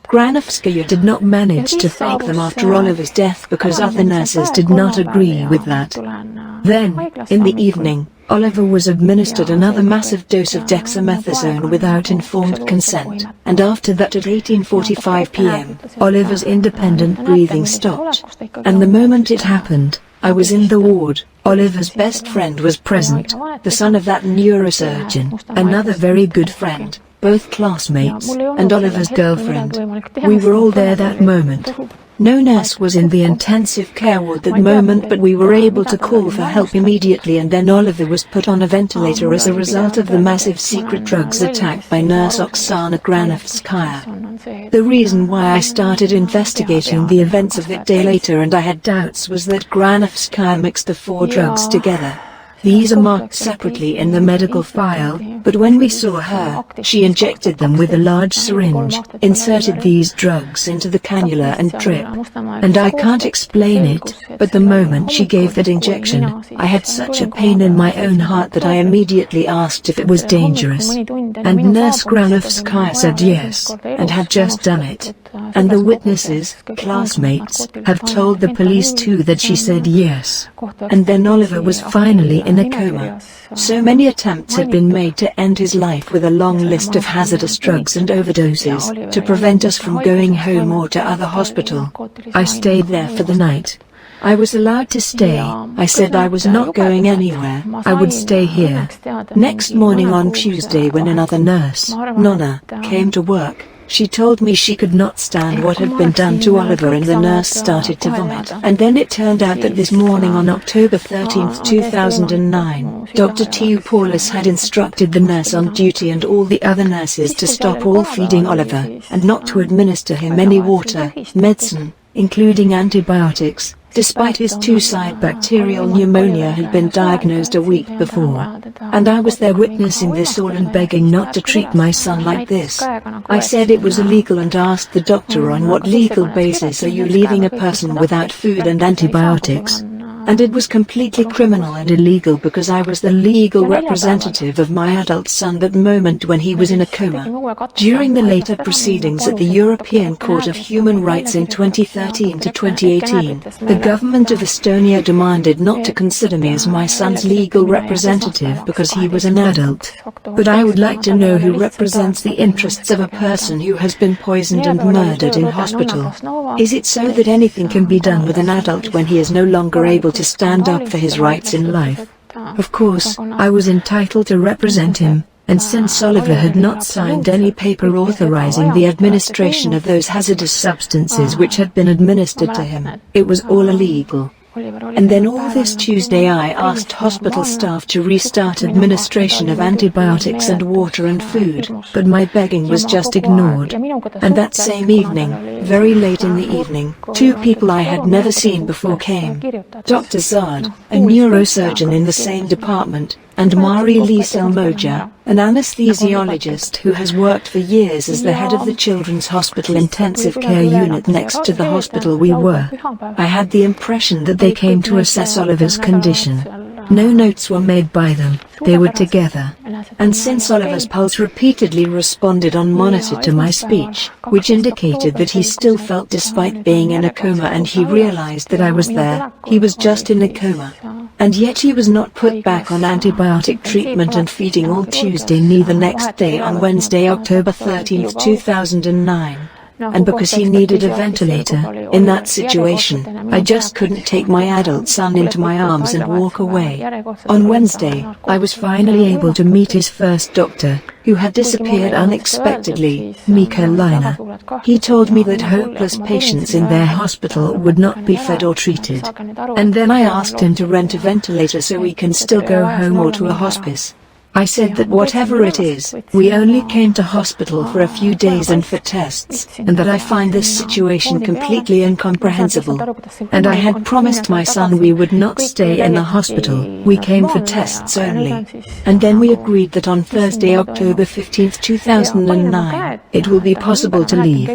B: Granovskaya did not manage to fake them after Oliver's death because other nurses did not agree with that. Then, in the evening, Oliver was administered another massive dose of dexamethasone without informed consent, and after that at 18:45 p.m., Oliver's independent breathing stopped. And the moment it happened, I was in the ward. Oliver's best friend was present, the son of that neurosurgeon, another very good friend, both classmates, and Oliver's girlfriend. We were all there that moment. No nurse was in the intensive care ward that moment, but we were able to call for help immediately, and then Oliver was put on a ventilator as a result of the massive secret drugs attack by nurse Oksana Granovskaya. The reason why I started investigating the events of that day later and I had doubts was that Granovskaya mixed the 4 drugs together. These are marked separately in the medical file, but when we saw her, she injected them with a large syringe, inserted these drugs into the cannula and drip. And I can't explain it, but the moment she gave that injection, I had such a pain in my own heart that I immediately asked if it was dangerous. And Nurse Granovskaya said yes, and had just done it. And the witnesses, classmates, have told the police too that she said yes. And then Oliver was finally in a coma. So many attempts had been made to end his life with a long list of hazardous drugs and overdoses, to prevent us from going home or to other hospital. I stayed there for the night. I was allowed to stay. I said I was not going anywhere. I would stay here. Next morning on Tuesday, when another nurse, Nonna, came to work, she told me she could not stand what had been done to Oliver, and the nurse started to vomit. And then it turned out that this morning on October 13, 2009, Dr. Teopoulos had instructed the nurse on duty and all the other nurses to stop all feeding Oliver, and not to administer him any water, medicine, including antibiotics, despite his 2-side bacterial pneumonia had been diagnosed a week before. And I was there witnessing this all and begging not to treat my son like this. I said it was illegal and asked the doctor, on what legal basis are you leaving a person without food and antibiotics? And it was completely criminal and illegal because I was the legal representative of my adult son that moment when he was in a coma. During the later proceedings at the European Court of Human Rights in 2013 to 2018, the government of Estonia demanded not to consider me as my son's legal representative because he was an adult. But I would like to know who represents the interests of a person who has been poisoned and murdered in hospital. Is it so that anything can be done with an adult when he is no longer able to stand up for his rights in life? Of course, I was entitled to represent him, and since Oliver had not signed any paper authorizing the administration of those hazardous substances which had been administered to him, it was all illegal. And then all this Tuesday I asked hospital staff to restart administration of antibiotics and water and food, but my begging was just ignored. And that same evening, very late in the evening, two people I had never seen before came. Dr. Zard, a neurosurgeon in the same department, and Mari-Liis Elmoja, an anesthesiologist who has worked for years as the head of the Children's Hospital intensive care unit next to the hospital we were. I had the impression that they came to assess Oliver's condition. No notes were made by them, they were together. And since Oliver's pulse repeatedly responded on monitor to my speech, which indicated that he still felt despite being in a coma and he realized that I was there, he was just in a coma. And yet he was not put back on antibiotic treatment and feeding all Tuesday neither next day on Wednesday, October 13, 2009. And because he needed a ventilator, in that situation, I just couldn't take my adult son into my arms and walk away. On Wednesday, I was finally able to meet his first doctor, who had disappeared unexpectedly, Mikael Laine. He told me that hopeless patients in their hospital would not be fed or treated. And then I asked him to rent a ventilator so we can still go home or to a hospice. I said that whatever it is, we only came to hospital for a few days and for tests, and that I find this situation completely incomprehensible. And I had promised my son we would not stay in the hospital, we came for tests only. And then we agreed that on Thursday, October 15, 2009, it will be possible to leave.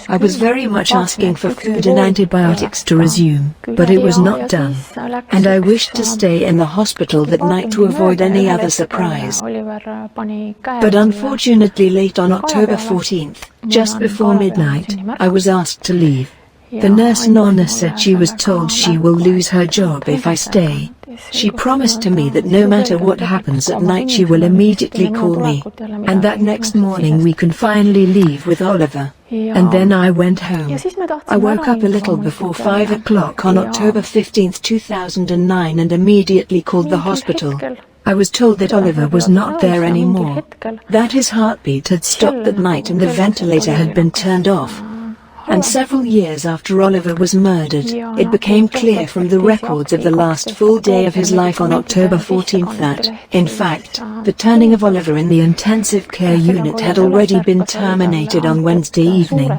B: I was very much asking for food and antibiotics to resume, but it was not done. And I wished to stay in the hospital that night to avoid any other surprise. But unfortunately late on October 14th, just before midnight, I was asked to leave. The nurse Nonna said she was told she will lose her job if I stay. She promised to me that no matter what happens at night she will immediately call me, and that next morning we can finally leave with Oliver. And then I went home. I woke up a little before 5 o'clock on October 15, 2009 and immediately called the hospital. I was told that Oliver was not there anymore, that his heartbeat had stopped that night and the ventilator had been turned off. And several years after Oliver was murdered, it became clear from the records of the last full day of his life on October 14th that, in fact, the turning of Oliver in the intensive care unit had already been terminated on Wednesday evening.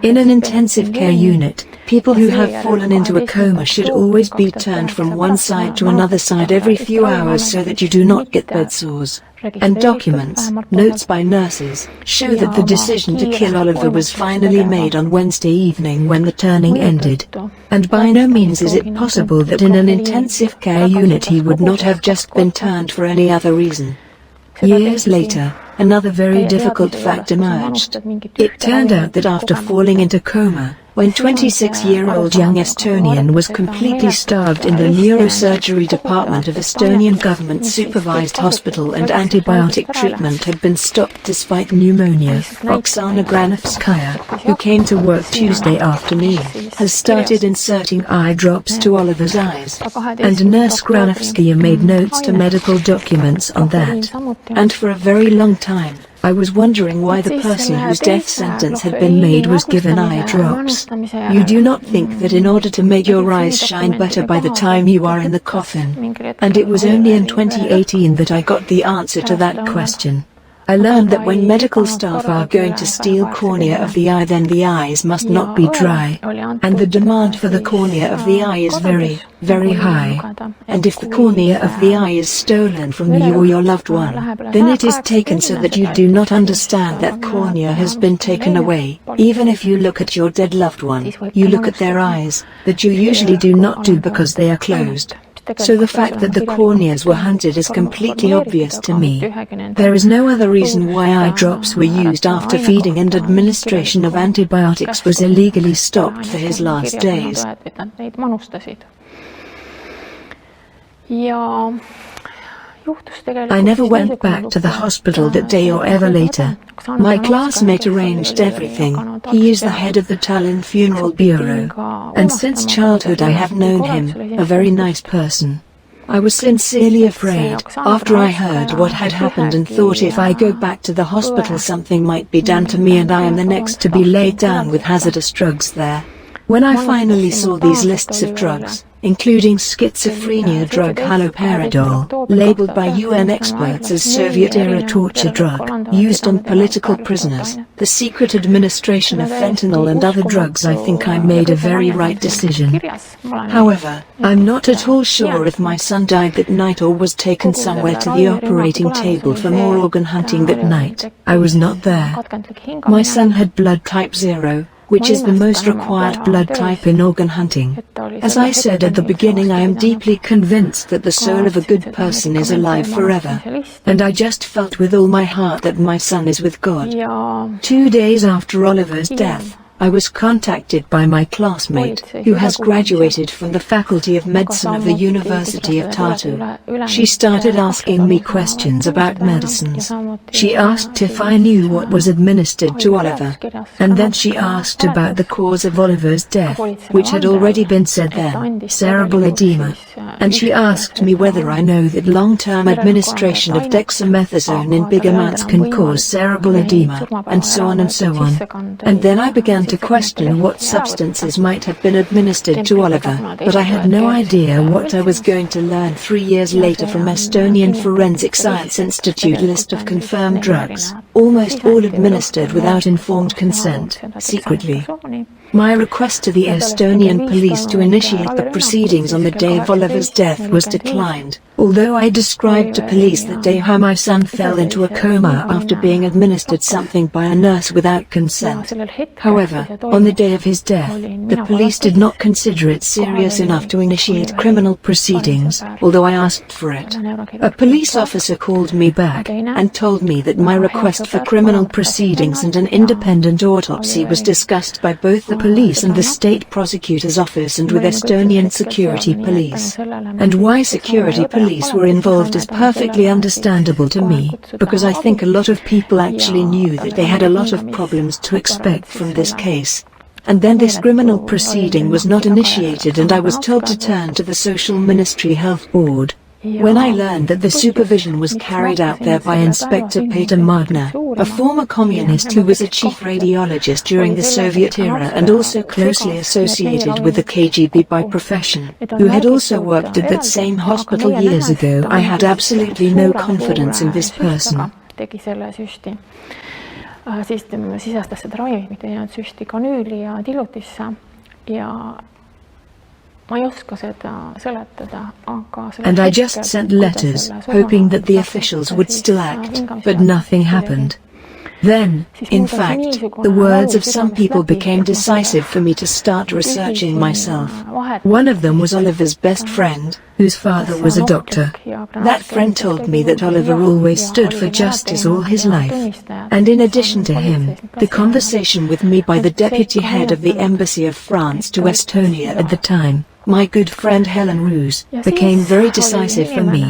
B: In an intensive care unit, people who have fallen into a coma should always be turned from one side to another side every few hours so that you do not get bed sores. And documents, notes by nurses, show that the decision to kill Oliver was finally made on Wednesday evening when the turning ended. And by no means is it possible that in an intensive care unit he would not have just been turned for any other reason. Years later, another very difficult fact emerged. It turned out that after falling into coma, when 26-year-old young Estonian was completely starved in the neurosurgery department of Estonian government-supervised hospital and antibiotic treatment had been stopped despite pneumonia, Oksana Granovskaya, who came to work Tuesday afternoon, has started inserting eye drops to Oliver's eyes. And Nurse Granovskaya made notes to medical documents on that. And for a very long time, I was wondering why the person whose death sentence had been made was given eye drops. You do not think that in order to make your eyes shine better by the time you are in the coffin? And it was only in 2018 that I got the answer to that question. I learned that when medical staff are going to steal cornea of the eye, then the eyes must not be dry, and the demand for the cornea of the eye is very, very high. And if the cornea of the eye is stolen from you or your loved one, then it is taken so that you do not understand that cornea has been taken away. Even if you look at your dead loved one, you look at their eyes, that you usually do not do because they are closed. So the fact that the corneas were hunted is completely obvious to me. There is no other reason why eye drops were used after feeding, and administration of antibiotics was illegally stopped for his last days. I never went back to the hospital that day or ever later. My classmate arranged everything. He is the head of the Tallinn Funeral Bureau. And since childhood I have known him, a very nice person. I was sincerely afraid after I heard what had happened, and thought if I go back to the hospital something might be done to me and I am the next to be laid down with hazardous drugs there. When I finally saw these lists of drugs, including schizophrenia drug haloperidol, labeled by UN experts as Soviet-era torture drug, used on political prisoners, the secret administration of fentanyl and other drugs, I think I made a very right decision. However, I'm not at all sure if my son died that night or was taken somewhere to the operating table for more organ hunting that night. I was not there. My son had blood type 0, which is the most required blood type in organ hunting. As I said at the beginning, I am deeply convinced that the soul of a good person is alive forever. And I just felt with all my heart that my son is with God. 2 days after Oliver's death, I was contacted by my classmate, who has graduated from the Faculty of Medicine of the University of Tartu. She started asking me questions about medicines. She asked if I knew what was administered to Oliver. And then she asked about the cause of Oliver's death, which had already been said then, cerebral edema. And she asked me whether I know that long-term administration of dexamethasone in big amounts can cause cerebral edema, and so on and so on. And then I began to question what substances might have been administered to Oliver, but I had no idea what I was going to learn 3 years later from Estonian Forensic Science Institute list of confirmed drugs, almost all administered without informed consent, secretly. My request to the Estonian police to initiate the proceedings on the day of Oliver's death was declined, although I described to police that day how my son fell into a coma after being administered something by a nurse without consent. However, on the day of his death, the police did not consider it serious enough to initiate criminal proceedings, although I asked for it. A police officer called me back and told me that my request for criminal proceedings and an independent autopsy was discussed by both the police and the state prosecutor's office and with Estonian security police. And why security police were involved is perfectly understandable to me, because I think a lot of people actually knew that they had a lot of problems to expect from this case. And then this criminal proceeding was not initiated and I was told to turn to the Social Ministry Health Board. When I learned that the supervision was carried out there by Inspector Peter Magna, a former communist who was a chief radiologist during the Soviet era and also closely associated with the KGB by profession, who had also worked at that same hospital years ago, I had absolutely no confidence in this person.
C: Siis sisestas seda ravimit ja süsti kanüüli ja dilutisse ja ma ei oska seda seletada, aga
B: And I just sent letters, hoping that the officials would still act, but nothing happened. Then, in fact, the words of some people became decisive for me to start researching myself. One of them was Oliver's best friend, whose father was a doctor. That friend told me that Oliver always stood for justice all his life. And in addition to him, the conversation with me by the deputy head of the Embassy of France to Estonia at the time, my good friend Helen Roos, became very decisive for me.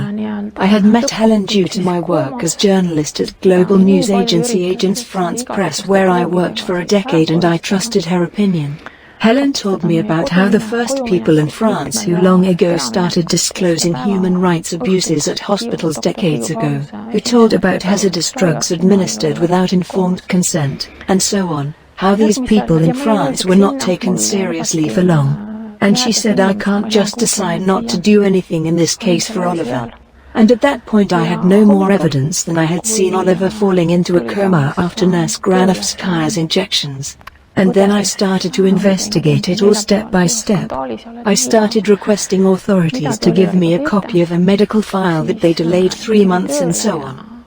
B: I had met Helen due to my work as journalist at global news agency Agence France Presse, where I worked for a decade, and I trusted her opinion. Helen told me about how the first people in France who long ago started disclosing human rights abuses at hospitals decades ago, who told about hazardous drugs administered without informed consent, and so on, how these people in France were not taken seriously for long. And she said I can't just decide not to do anything in this case for Oliver. And at that point I had no more evidence than I had seen Oliver falling into a coma after Nurse Granovskaya's injections. And then I started to investigate it all step by step. I started requesting authorities to give me a copy of a medical file that they delayed 3 months and so on.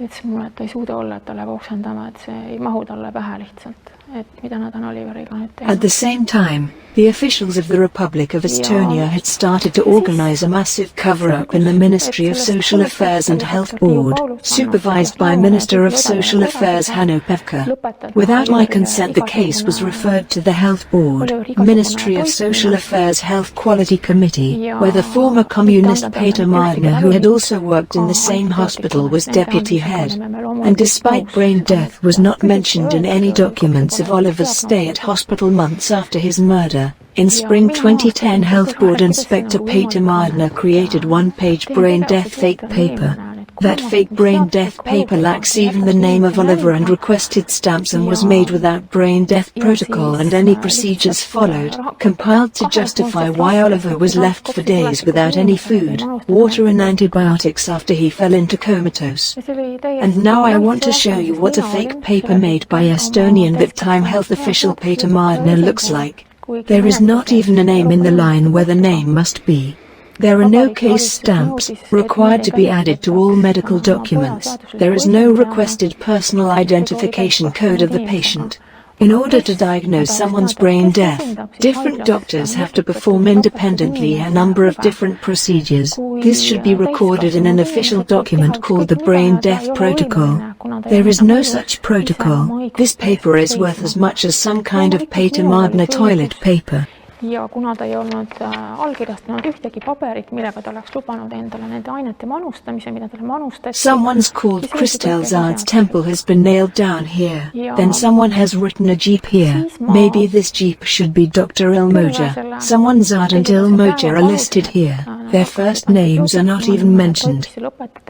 C: Ütles mulle, et ta ei suuda olla, et ta läheb oksendama, et see ei mahu talle pähe lihtsalt, et mida nad on Oliveriga nüüd teinud.
B: At the same time, the officials of the Republic of Estonia had started to organize a massive cover-up in the Ministry of Social Affairs and Health Board, supervised by Minister of Social Affairs Haloperidol. Without my consent, the case was referred to the Health Board, Ministry of Social Affairs Health Quality Committee, where the former communist Peter Maardner, who had also worked in the same hospital, was deputy head. And despite brain death was not mentioned in any documents of Oliver's stay at hospital months after his murder, in spring 2010 Health Board Inspector Peter Maardner created one-page brain death fake paper. That fake brain death paper lacks even the name of Oliver and requested stamps and was made without brain death protocol and any procedures followed, compiled to justify why Oliver was left for days without any food, water and antibiotics after he fell into comatose. And now I want to show you what a fake paper made by Estonian that-time health official Peter Maardner looks like. There is not even a name in the line where the name must be. There are no case stamps required to be added to all medical documents. There is no requested personal identification code of the patient. In order to diagnose someone's brain death, different doctors have to perform independently a number of different procedures. This should be recorded in an official document called the Brain Death Protocol. There is no such protocol. This paper is worth as much as some kind of Peter Maardner toilet paper.
C: Ja kuna ta ei olnud allkirjastanud ühtegi paberit, millega ta oleks lubanud endale nende ainete manustamise, mida talle manustati.
B: Someone's called Kristelzard's temple has been nailed down here. Then someone has written a jeep here. Maybe this jeep should be Dr. Ilmoja. Someone Zard and Ilmoja are listed here. Their first names are not even mentioned.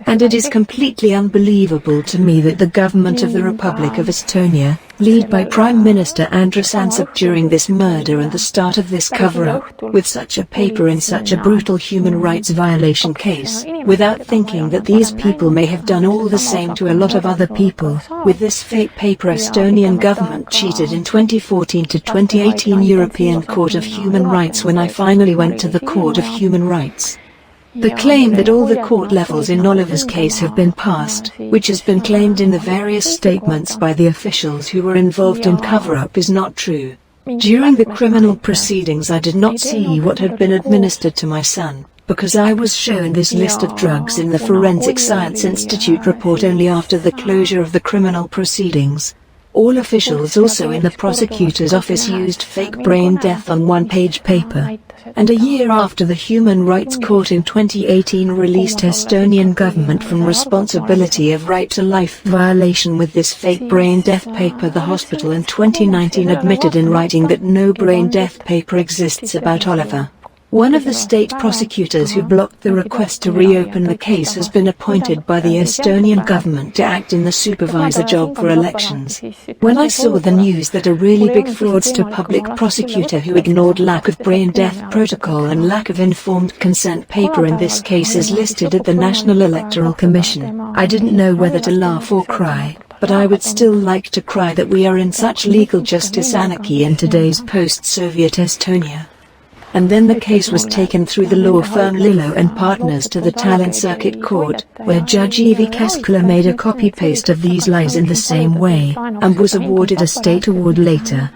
B: And it is completely unbelievable to me that the government of the Republic of Estonia, led by Prime Minister Andrus Ansip during this murder and the start of this cover-up, with such a paper in such a brutal human rights violation case, without thinking that these people may have done all the same to a lot of other people. With this fake paper, Estonian government cheated in 2014 to 2018 European Court of Human Rights when I finally went to the Court of Human Rights. The claim that all the court levels in Oliver's case have been passed, which has been claimed in the various statements by the officials who were involved in cover-up, is not true. During the criminal proceedings I did not see what had been administered to my son, because I was shown this list of drugs in the Forensic Science Institute report only after the closure of the criminal proceedings. All officials also in the prosecutor's office used fake brain death on one-page paper. And a year after the Human Rights Court in 2018 released Estonian government from responsibility of right to life violation with this fake brain death paper, the hospital in 2019 admitted in writing that no brain death paper exists about Oliver. One of the state prosecutors who blocked the request to reopen the case has been appointed by the Estonian government to act in the supervisor job for elections. When I saw the news that a really big fraudster public prosecutor who ignored lack of brain death protocol and lack of informed consent paper in this case is listed at the National Electoral Commission, I didn't know whether to laugh or cry. But I would still like to cry that we are in such legal justice anarchy in today's post-Soviet Estonia. And then the case was taken through the law firm Lillo and Partners to the Tallinn Circuit Court, where Judge Eevi Kaskula made a copy-paste of these lies in the same way, and was awarded a state award later.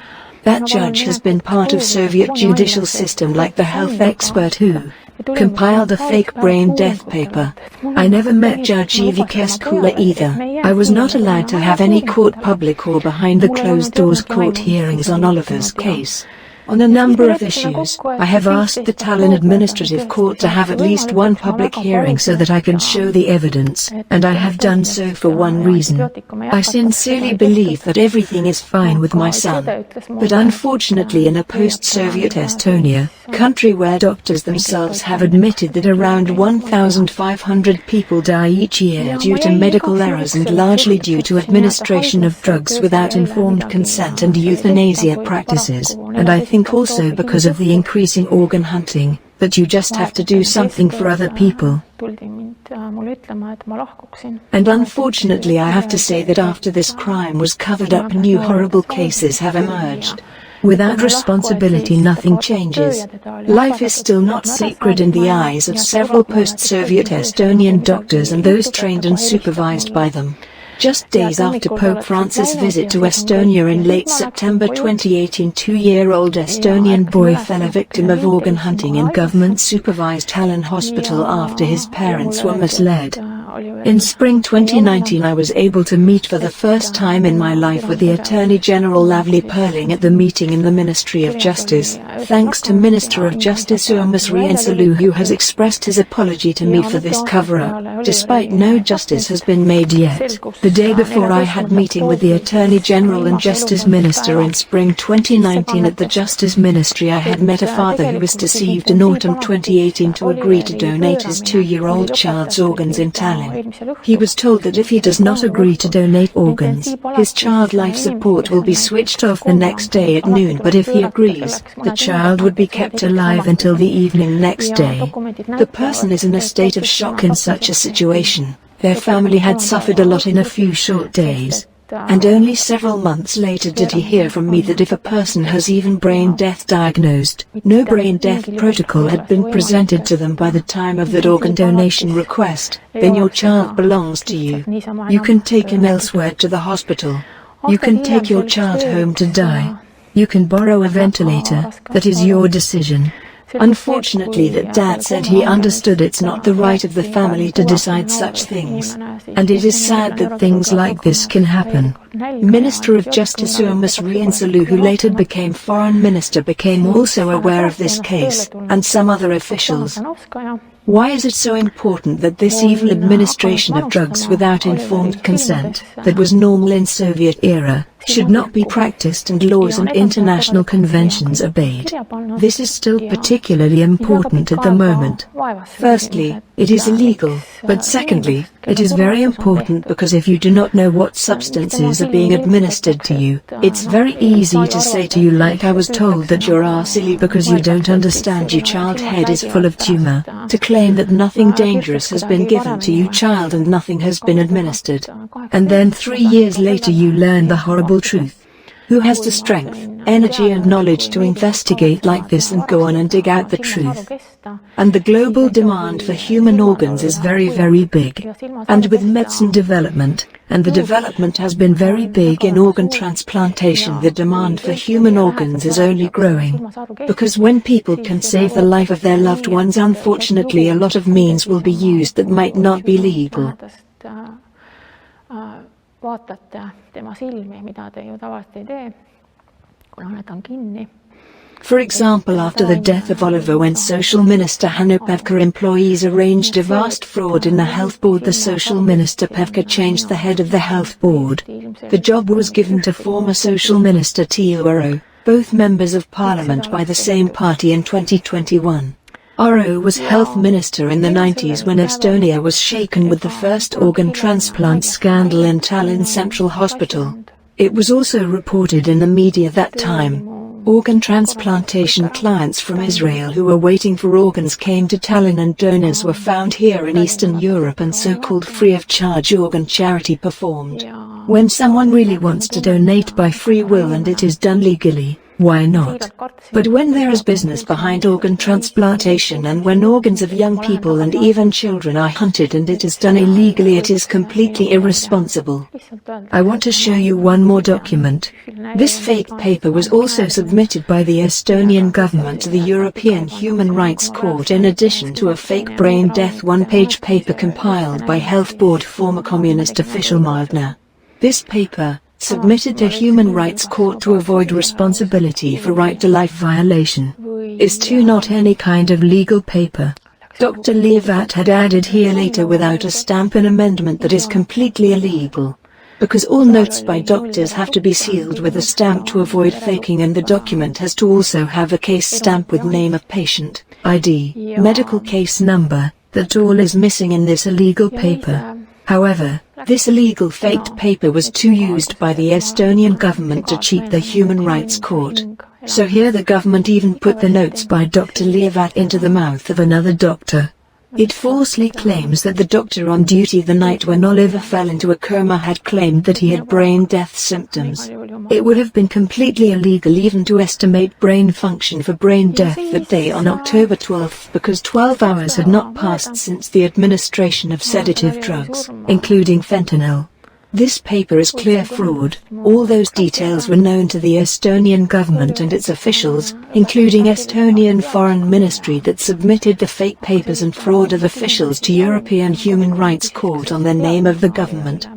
B: That judge has been part of Soviet judicial system like the health expert who compiled a fake brain death paper. I never met Judge Eevi Kaskula either. I was not allowed to have any court public or behind the closed doors court hearings on Oliver's case. On a number of issues, I have asked the Tallinn Administrative Court to have at least one public hearing so that I can show the evidence, and I have done so for one reason. I sincerely believe that everything is fine with my son. But unfortunately, in a post-Soviet Estonia, country where doctors themselves have admitted that around 1,500 people die each year due to medical errors and largely due to administration of drugs without informed consent and euthanasia practices, and I think also because of the increasing organ hunting, that you just have to do something for other people. And unfortunately I have to say that after this crime was covered up, new horrible cases have emerged. Without responsibility nothing changes. Life is still not sacred in the eyes of several post-Soviet Estonian doctors and those trained and supervised by them. Just days after Pope Francis' visit to Estonia in late September 2018, 2-year-old Estonian boy fell a victim of organ hunting in government-supervised Tallinn hospital after his parents were misled. In spring 2019 I was able to meet for the first time in my life with the Attorney General Lavly Perling at the meeting in the Ministry of Justice, thanks to Minister of Justice Urmas Reinsalu, who has expressed his apology to me for this cover-up, despite no justice has been made yet. The day before I had meeting with the Attorney General and Justice Minister in spring 2019 at the Justice Ministry, I had met a father who was deceived in autumn 2018 to agree to donate his 2-year-old child's organs in Tallinn. He was told that if he does not agree to donate organs, his child life support will be switched off the next day at noon, but if he agrees, the child would be kept alive until the evening next day. The person is in a state of shock in such a situation. Their family had suffered a lot in a few short days. And only several months later did he hear from me that if a person has even brain death diagnosed, no brain death protocol had been presented to them by the time of that organ donation request, then your child belongs to you. You can take him elsewhere to the hospital. You can take your child home to die. You can borrow a ventilator, that is your decision. Unfortunately that dad said he understood it's not the right of the family to decide such things. And it is sad that things like this can happen. Minister of Justice Urmas Reinsalu, who later became Foreign Minister, became also aware of this case, and some other officials. Why is it so important that this evil administration of drugs without informed consent, that was normal in Soviet era, should not be practiced and laws and international conventions obeyed? This is still particularly important at the moment. Firstly, it is illegal, but secondly, it is very important because if you do not know what substances are being administered to you, it's very easy to say to you, like I was told, that you are silly because you don't understand, your child head is full of tumor, to claim that nothing dangerous has been given to you child and nothing has been administered. And then 3 years later you learn the horrible truth. Who has the strength, energy and knowledge to investigate like this and go on and dig out the truth? And the global demand for human organs is very, very big. And with medicine development, and the development has been very big in organ transplantation, the demand for human organs is only growing. Because when people can save the life of their loved ones, unfortunately a lot of means will be used that might not be legal.
C: Vaatate tema silmi, mida te ju tavaliselt ei tee, kuna need on kinni.
B: For example, after the death of Oliver, when Social Minister Hanno Pevkur employees arranged a vast fraud in the health board, the Social Minister Pevkur changed the head of the health board. The job was given to former Social Minister Tiiu Aro, both members of parliament by the same party in 2021. Aro was health minister in the 90s when Estonia was shaken with the first organ transplant scandal in Tallinn Central Hospital. It was also reported in the media that time. Organ transplantation clients from Israel who were waiting for organs came to Tallinn and donors were found here in Eastern Europe, and so-called free of charge organ charity performed. When someone really wants to donate by free will and it is done legally, why not? But when there is business behind organ transplantation and when organs of young people and even children are hunted and it is done illegally, it is completely irresponsible. I want to show you one more document. This fake paper was also submitted by the Estonian government to the European Human Rights Court in addition to a fake brain death one-page paper compiled by Health Board former communist official Maldner. This paper, submitted to Human Rights Court to avoid responsibility for right to life violation, is too not any kind of legal paper. Dr. Leavat had added here later without a stamp an amendment that is completely illegal. Because all notes by doctors have to be sealed with a stamp to avoid faking, and the document has to also have a case stamp with name of patient, ID, medical case number, that all is missing in this illegal paper. However, this illegal faked paper was too used by the Estonian government to cheat the Human Rights Court. So here the government even put the notes by Dr. Leavat into the mouth of another doctor. It falsely claims that the doctor on duty the night when Oliver fell into a coma had claimed that he had brain death symptoms. It would have been completely illegal even to estimate brain function for brain death that day on October 12 because 12 hours had not passed since the administration of sedative drugs, including fentanyl. This paper is clear fraud. All those details were known to the Estonian government and its officials, including Estonian Foreign Ministry that submitted the fake papers and fraud of officials to European Human Rights Court on the name of the government.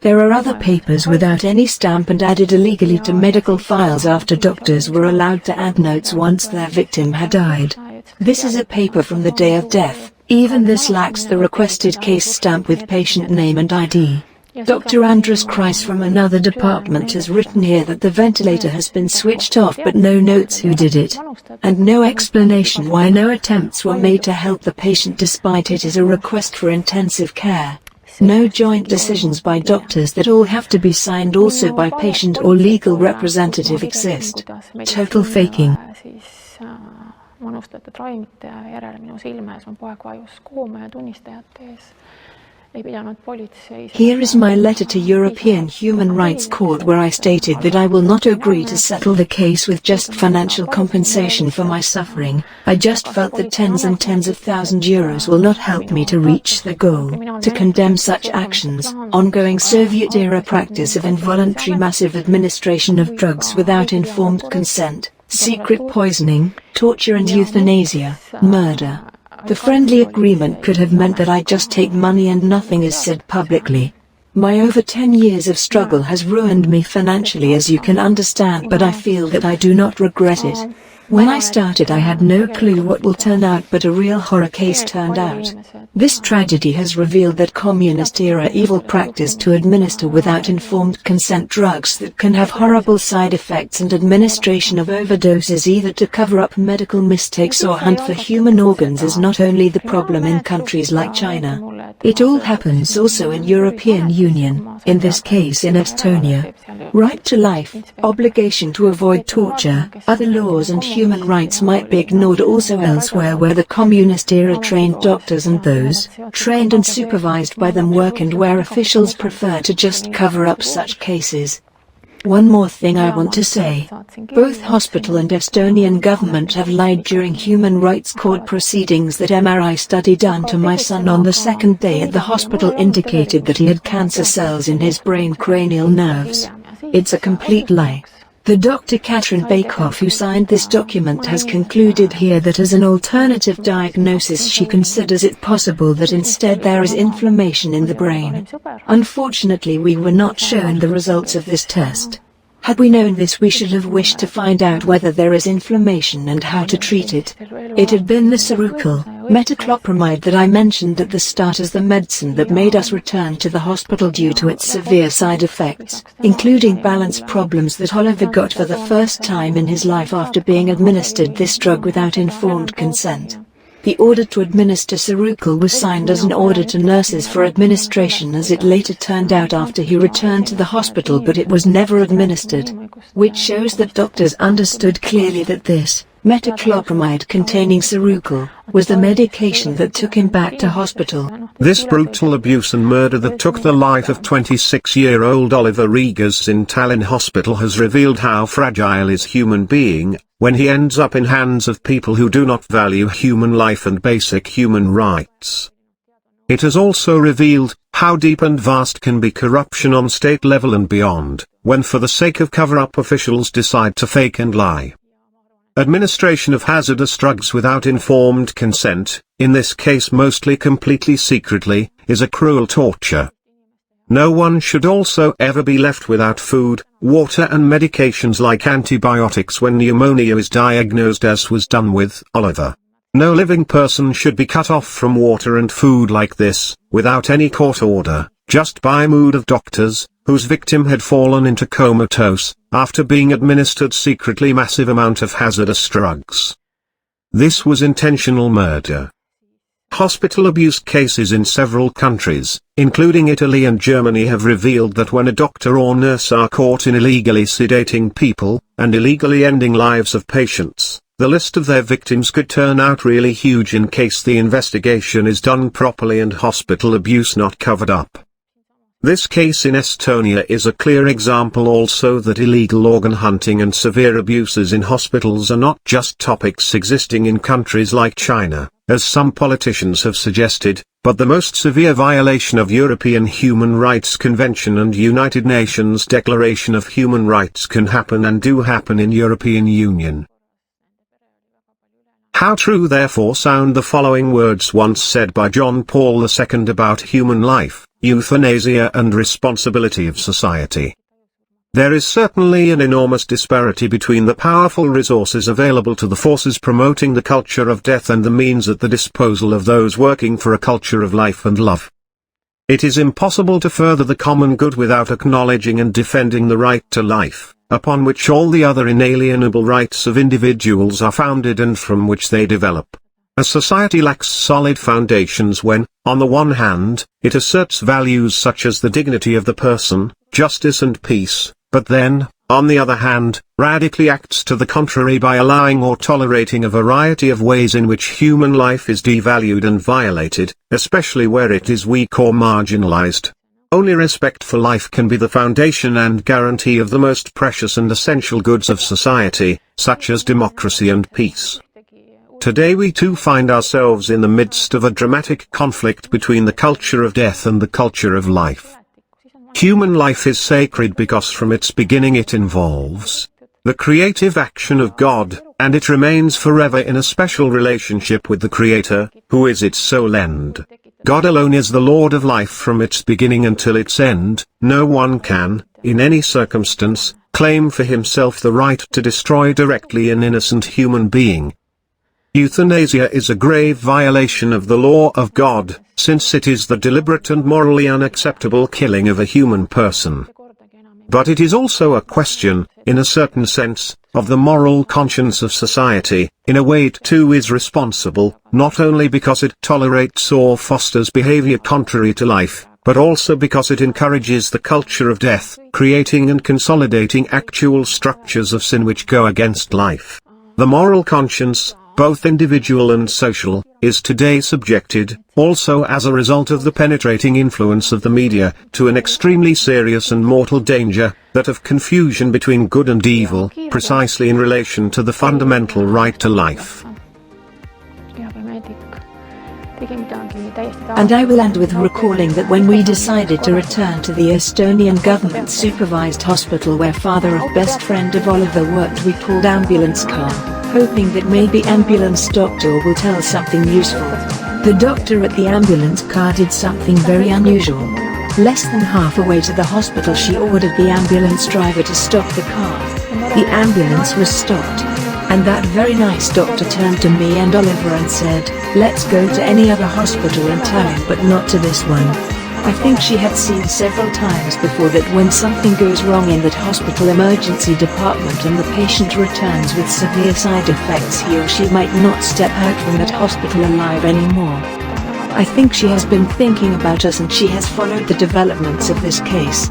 B: There are other papers without any stamp and added illegally to medical files after doctors were allowed to add notes once their victim had died. This is a paper from the day of death. Even this lacks the requested case stamp with patient name and ID. Dr. Andres Kreis from another department has written here that the ventilator has been switched off but no notes who did it. And no explanation why no attempts were made to help the patient despite it is a request for intensive care. No joint decisions by doctors that all have to be signed also by patient or legal representative exist. Total faking.
C: Manustatud ravimite järele minu silme ees, mu poeg vajus kooma ja tunnistajate ees.
B: Here is my letter to European Human Rights Court where I stated that I will not agree to settle the case with just financial compensation for my suffering. I just felt that tens and tens of thousands euros will not help me to reach the goal, to condemn such actions, ongoing Soviet-era practice of involuntary massive administration of drugs without informed consent, secret poisoning, torture and euthanasia, murder. The friendly agreement could have meant that I just take money and nothing is said publicly. My over 10 years of struggle has ruined me financially as you can understand, but I feel that I do not regret it. When I started I had no clue what will turn out, but a real horror case turned out. This tragedy has revealed that communist-era evil practice to administer without informed consent drugs that can have horrible side effects and administration of overdoses either to cover up medical mistakes or hunt for human organs is not only the problem in countries like China. It all happens also in European Union, in this case in Estonia. Right to life, obligation to avoid torture, other laws and human rights might be ignored also elsewhere where the communist-era trained doctors and those trained and supervised by them work and where officials prefer to just cover up such cases. One more thing I want to say. Both hospital and Estonian government have lied during human rights court proceedings. That MRI study done to my son on the second day at the hospital indicated that he had cancer cells in his brain cranial nerves. It's a complete lie. The Dr. Katrin Bakehoff who signed this document has concluded here that as an alternative diagnosis she considers it possible that instead there is inflammation in the brain. Unfortunately we were not shown the results of this test. Had we known this we should have wished to find out whether there is inflammation and how to treat it. It had been the Cerucal, metoclopramide that I mentioned at the start as the medicine that made us return to the hospital due to its severe side effects, including balance problems that Oliver got for the first time in his life after being administered this drug without informed consent. The order to administer Cerucal was signed as an order to nurses for administration as it later turned out after he returned to the hospital, but it was never administered, which shows that doctors understood clearly that this metoclopramide containing Cerucal was the medication that took him back to hospital.
A: This brutal abuse and murder that took the life of 26-year-old Oliver Rõigas in Tallinn Hospital has revealed how fragile is human being when he ends up in hands of people who do not value human life and basic human rights. It has also revealed how deep and vast can be corruption on state level and beyond, when for the sake of cover-up officials decide to fake and lie. Administration of hazardous drugs without informed consent, in this case mostly completely secretly, is a cruel torture. No one should also ever be left without food, water and medications like antibiotics when pneumonia is diagnosed, as was done with Oliver. No living person should be cut off from water and food like this, without any court order, just by mood of doctors, whose victim had fallen into comatose, after being administered secretly massive amount of hazardous drugs. This was intentional murder. Hospital abuse cases in several countries, including Italy and Germany, have revealed that when a doctor or nurse are caught in illegally sedating people, and illegally ending lives of patients, the list of their victims could turn out really huge in case the investigation is done properly and hospital abuse not covered up. This case in Estonia is a clear example also that illegal organ hunting and severe abuses in hospitals are not just topics existing in countries like China, as some politicians have suggested, but the most severe violation of European Human Rights Convention and United Nations Declaration of Human Rights can happen and do happen in European Union. How true therefore sound the following words once said by John Paul II about human life, euthanasia and responsibility of society. There is certainly an enormous disparity between the powerful resources available to the forces promoting the culture of death and the means at the disposal of those working for a culture of life and love. It is impossible to further the common good without acknowledging and defending the right to life, upon which all the other inalienable rights of individuals are founded and from which they develop. A society lacks solid foundations when, on the one hand, it asserts values such as the dignity of the person, justice and peace, but then, on the other hand, radically acts to the contrary by allowing or tolerating a variety of ways in which human life is devalued and violated, especially where it is weak or marginalized. Only respect for life can be the foundation and guarantee of the most precious and essential goods of society, such as democracy and peace. Today we too find ourselves in the midst of a dramatic conflict between the culture of death and the culture of life. Human life is sacred because from its beginning it involves the creative action of God, and it remains forever in a special relationship with the Creator, who is its sole end. God alone is the Lord of life from its beginning until its end. No one can, in any circumstance, claim for himself the right to destroy directly an innocent human being. Euthanasia is a grave violation of the law of God, since it is the deliberate and morally unacceptable killing of a human person. But it is also a question, in a certain sense, of the moral conscience of society. In a way it too is responsible, not only because it tolerates or fosters behavior contrary to life, but also because it encourages the culture of death, creating and consolidating actual structures of sin which go against life. The moral conscience, both individual and social, is today subjected, also as a result of the penetrating influence of the media, to an extremely serious and mortal danger, that of confusion between good and evil, precisely in relation to the fundamental right to life.
B: And I will end with recalling that when we decided to return to the Estonian government-supervised hospital where father of best friend of Oliver worked, we called ambulance car, hoping that maybe ambulance doctor will tell something useful. The doctor at the ambulance car did something very unusual. Less than halfway to the hospital she ordered the ambulance driver to stop the car. The ambulance was stopped. And that very nice doctor turned to me and Oliver and said, "Let's go to any other hospital in town but not to this one." I think she had seen several times before that when something goes wrong in that hospital emergency department and the patient returns with severe side effects, he or she might not step out from that hospital alive anymore. I think she has been thinking about us and she has followed the developments of this case.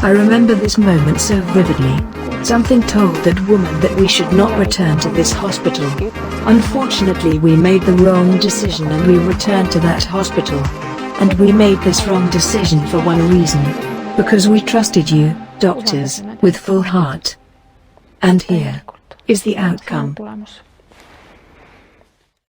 B: I remember this moment so vividly. Something told that woman that we should not return to this hospital. Unfortunately we made the wrong decision and we returned to that hospital. And we made this wrong decision for one reason. Because we trusted you, doctors, with full heart. And here is the outcome.